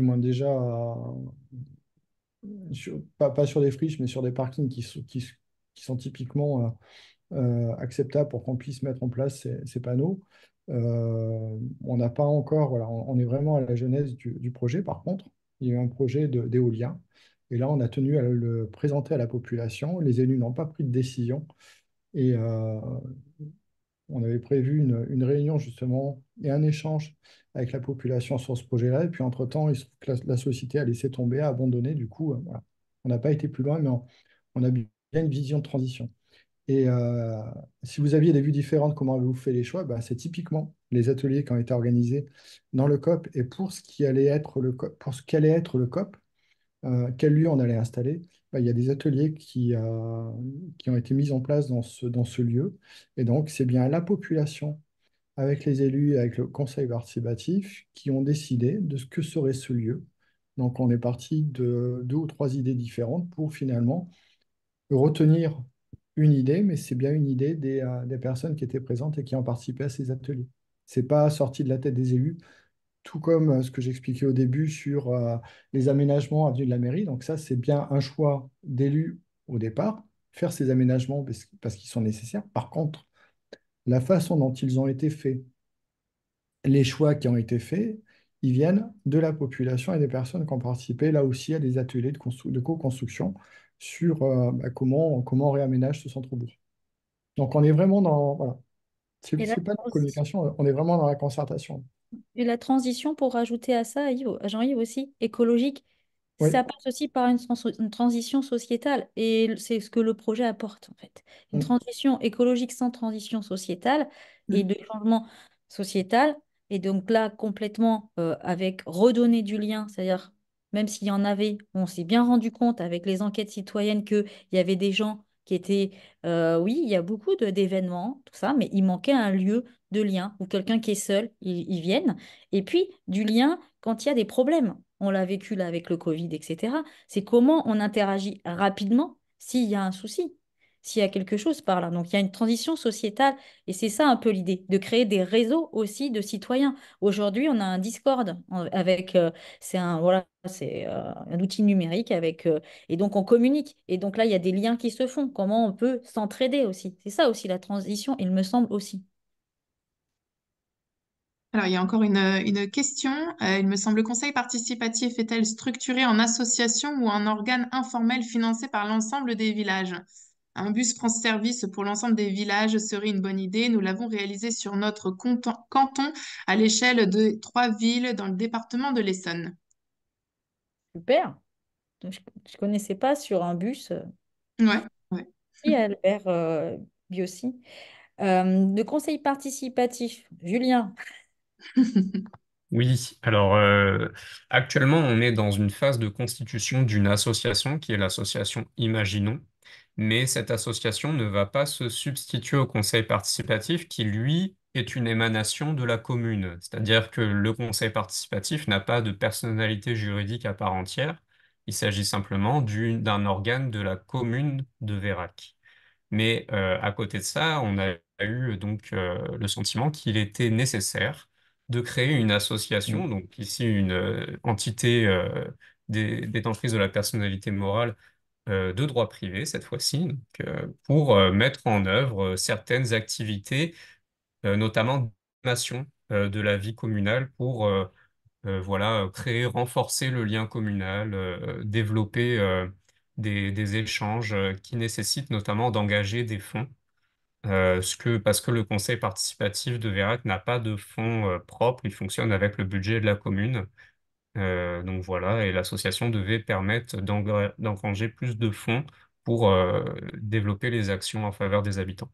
moins déjà pas sur des friches, mais sur des parkings qui sont typiquement acceptable pour qu'on puisse mettre en place ces panneaux. On n'a pas encore, voilà, on est vraiment à la genèse du projet. Par contre, il y a eu un projet d'éolien. Et là, on a tenu à le présenter à la population. Les élus n'ont pas pris de décision. Et on avait prévu une réunion justement et un échange avec la population sur ce projet-là. Et puis, entre-temps, il se trouve que la société a laissé tomber, a abandonné. Du coup, voilà. On n'a pas été plus loin, mais on a bien une vision de transition. Et si vous aviez des vues différentes, comment avez-vous fait les choix? Bah, c'est typiquement les ateliers qui ont été organisés dans le COP et pour ce qui allait être le COP, pour ce qu'allait être le COP, quel lieu on allait installer. Bah, il y a des ateliers qui ont été mis en place dans ce lieu. Et donc, c'est bien la population, avec les élus, avec le conseil participatif, qui ont décidé de ce que serait ce lieu. Donc, on est parti de deux ou trois idées différentes pour finalement retenir une idée, mais c'est bien une idée des personnes qui étaient présentes et qui ont participé à ces ateliers. C'est pas sorti de la tête des élus, tout comme ce que j'expliquais au début sur les aménagements avenue de la mairie. Donc ça, c'est bien un choix d'élus au départ, faire ces aménagements parce qu'ils sont nécessaires. Par contre, la façon dont ils ont été faits, les choix qui ont été faits, ils viennent de la population et des personnes qui ont participé là aussi à des ateliers de co-construction sur comment on réaménage ce centre-bourg. Donc on est vraiment dans, voilà, Et la, c'est pas de la communication, on est vraiment dans la concertation. et la transition, pour rajouter à ça, à Jean-Yves aussi, écologique, ça Oui. passe aussi par une transition sociétale. Et c'est ce que le projet apporte, en fait. Une Mm. transition écologique sans transition sociétale et Mm. de changement sociétal. Et donc là, complètement avec redonner du lien, c'est-à-dire, même s'il y en avait, on s'est bien rendu compte avec les enquêtes citoyennes qu'il y avait des gens qui étaient, oui, il y a beaucoup d'événements, tout ça, mais il manquait un lieu de lien où quelqu'un qui est seul, ils viennent. Et puis, du lien quand il y a des problèmes. On l'a vécu là avec le Covid, etc. C'est comment on interagit rapidement s'il y a un souci. s'il y a quelque chose par là. Donc il y a une transition sociétale et c'est ça un peu l'idée, de créer des réseaux aussi de citoyens. Aujourd'hui, on a un Discord avec, c'est un outil numérique avec, et donc on communique. Et donc là, il y a des liens qui se font. Comment on peut s'entraider aussi. C'est ça aussi la transition, il me semble aussi. Alors, il y a encore une question. Il me semble, le conseil participatif est-elle structuré en association ou en organe informel financé par l'ensemble des villages? Un bus France Service pour l'ensemble des villages serait une bonne idée. Nous l'avons réalisé sur notre canton à l'échelle de 3 villes dans le département de l'Essonne. Super. Donc, je ne connaissais pas sur un bus. Ouais, ouais. Si, Albert Biossi. Le conseil participatif, Julien. Oui, alors actuellement on est dans une phase de constitution d'une association qui est l'association Imaginons, mais cette association ne va pas se substituer au conseil participatif qui lui est une émanation de la commune, c'est-à-dire que le conseil participatif n'a pas de personnalité juridique à part entière, il s'agit simplement d'un organe de la commune de Vérac. Mais à côté de ça, on a eu donc le sentiment qu'il était nécessaire de créer une association, donc ici une entité détentrice de la personnalité morale de droit privé cette fois-ci, donc, pour mettre en œuvre certaines activités, notamment d'animation de la vie communale pour voilà, créer, renforcer le lien communal, développer des échanges qui nécessitent notamment d'engager des fonds. Parce que le conseil participatif de Vérac n'a pas de fonds propres, il fonctionne avec le budget de la commune. Donc voilà, et l'association devait permettre d'engranger plus de fonds pour développer les actions en faveur des habitants.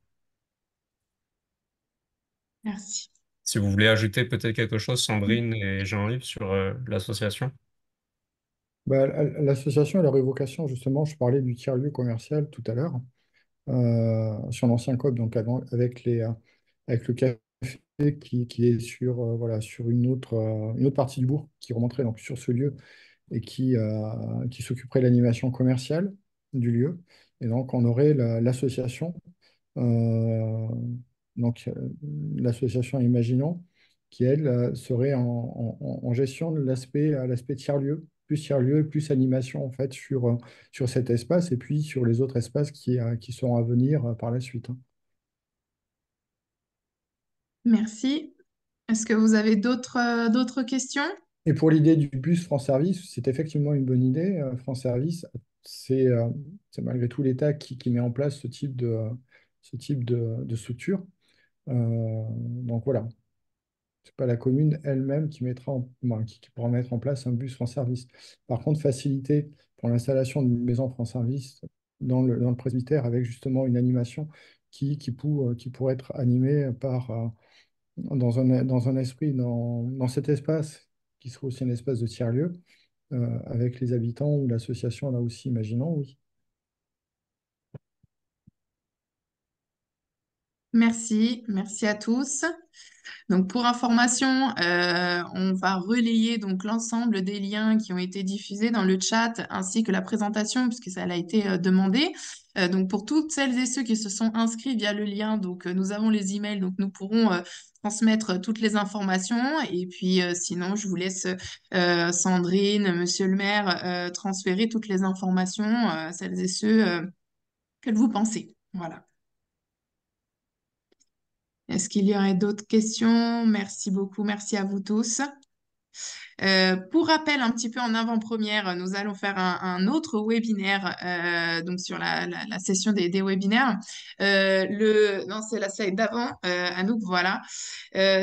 Merci. Si vous voulez ajouter peut-être quelque chose, Sandrine et Jean-Yves, sur l'association. Bah, l'association, elle aurait vocation, justement, je parlais du tiers-lieu commercial tout à l'heure, sur l'ancien COP, donc avec avec le café qui est sur, voilà, sur une autre partie du bourg qui remonterait donc sur ce lieu et qui s'occuperait de l'animation commerciale du lieu. Et donc, on aurait l'association, euh, donc l'association Imaginons, qui, elle, serait en gestion de l'aspect tiers-lieu, plus animation, en fait, sur cet espace et puis sur les autres espaces qui seront à venir par la suite, hein. Merci. Est-ce que vous avez d'autres questions? Et pour l'idée du bus France Service, c'est effectivement une bonne idée. France Service, c'est c'est malgré tout l'État qui met en place ce type de structure. Donc voilà, c'est pas la commune elle-même qui pourra mettre en place un bus France Service. Par contre, faciliter pour l'installation d'une maison France Service dans le presbytère avec justement une animation qui pourrait être animée dans un esprit, dans cet espace qui serait aussi un espace de tiers-lieu, avec les habitants ou l'association là aussi, imaginons, oui. Merci, merci à tous. Donc pour information, on va relayer donc l'ensemble des liens qui ont été diffusés dans le chat ainsi que la présentation puisque ça a été demandé. Donc pour toutes celles et ceux qui se sont inscrits via le lien, donc nous avons les emails, donc nous pourrons transmettre toutes les informations. Et puis sinon, je vous laisse Sandrine, Monsieur le maire, transférer toutes les informations, celles et ceux que vous pensez. Voilà. Est-ce qu'il y aurait d'autres questions? Merci beaucoup, merci à vous tous. Pour rappel, un petit peu en avant-première, nous allons faire un autre webinaire donc sur la session des webinaires. Non, c'est la slide d'avant, Anouk, voilà,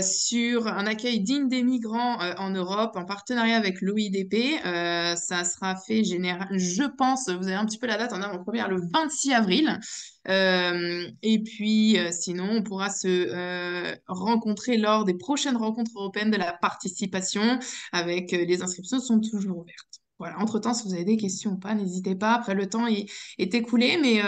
sur un accueil digne des migrants en Europe en partenariat avec l'OIDP. Ça sera fait je pense, vous avez un petit peu la date en avant-première, le 26 avril. Et puis, sinon, on pourra se rencontrer lors des prochaines rencontres européennes de la participation avec les inscriptions sont toujours ouvertes. Voilà. Entre-temps, si vous avez des questions ou pas, n'hésitez pas. Après, le temps est écoulé, mais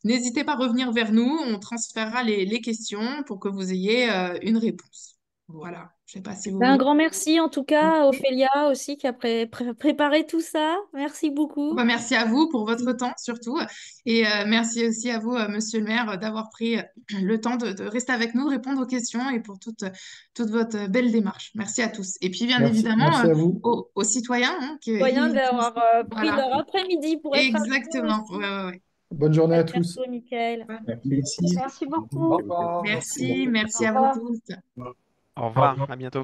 n'hésitez pas à revenir vers nous. On transférera les questions pour que vous ayez une réponse. Voilà, je sais pas si vous Ben, un voulez. grand merci en tout cas à Ophélia aussi qui a préparé tout ça. Merci beaucoup. Bah, merci à vous pour votre temps surtout. Et merci aussi à vous, monsieur le maire, d'avoir pris le temps de rester avec nous, répondre aux questions et pour toute votre belle démarche. Merci à tous. Et puis, bien Merci, évidemment, merci à vous. aux citoyens hein, Citoyens d'avoir pris voilà, leur après-midi pour être avec nous exactement. Ouais, aussi. ouais, ouais. Bonne journée À à tous. bientôt, Mickaël. Merci. Merci Au beaucoup. revoir, merci. Merci, Au merci à vous revoir. tous. Au Au revoir, revoir. à bientôt.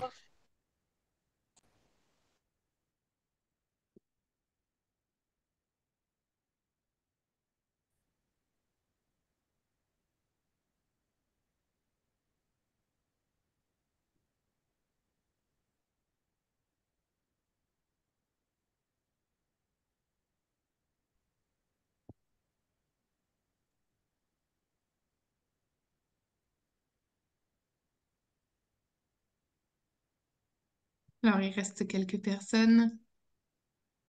Alors, il reste quelques personnes.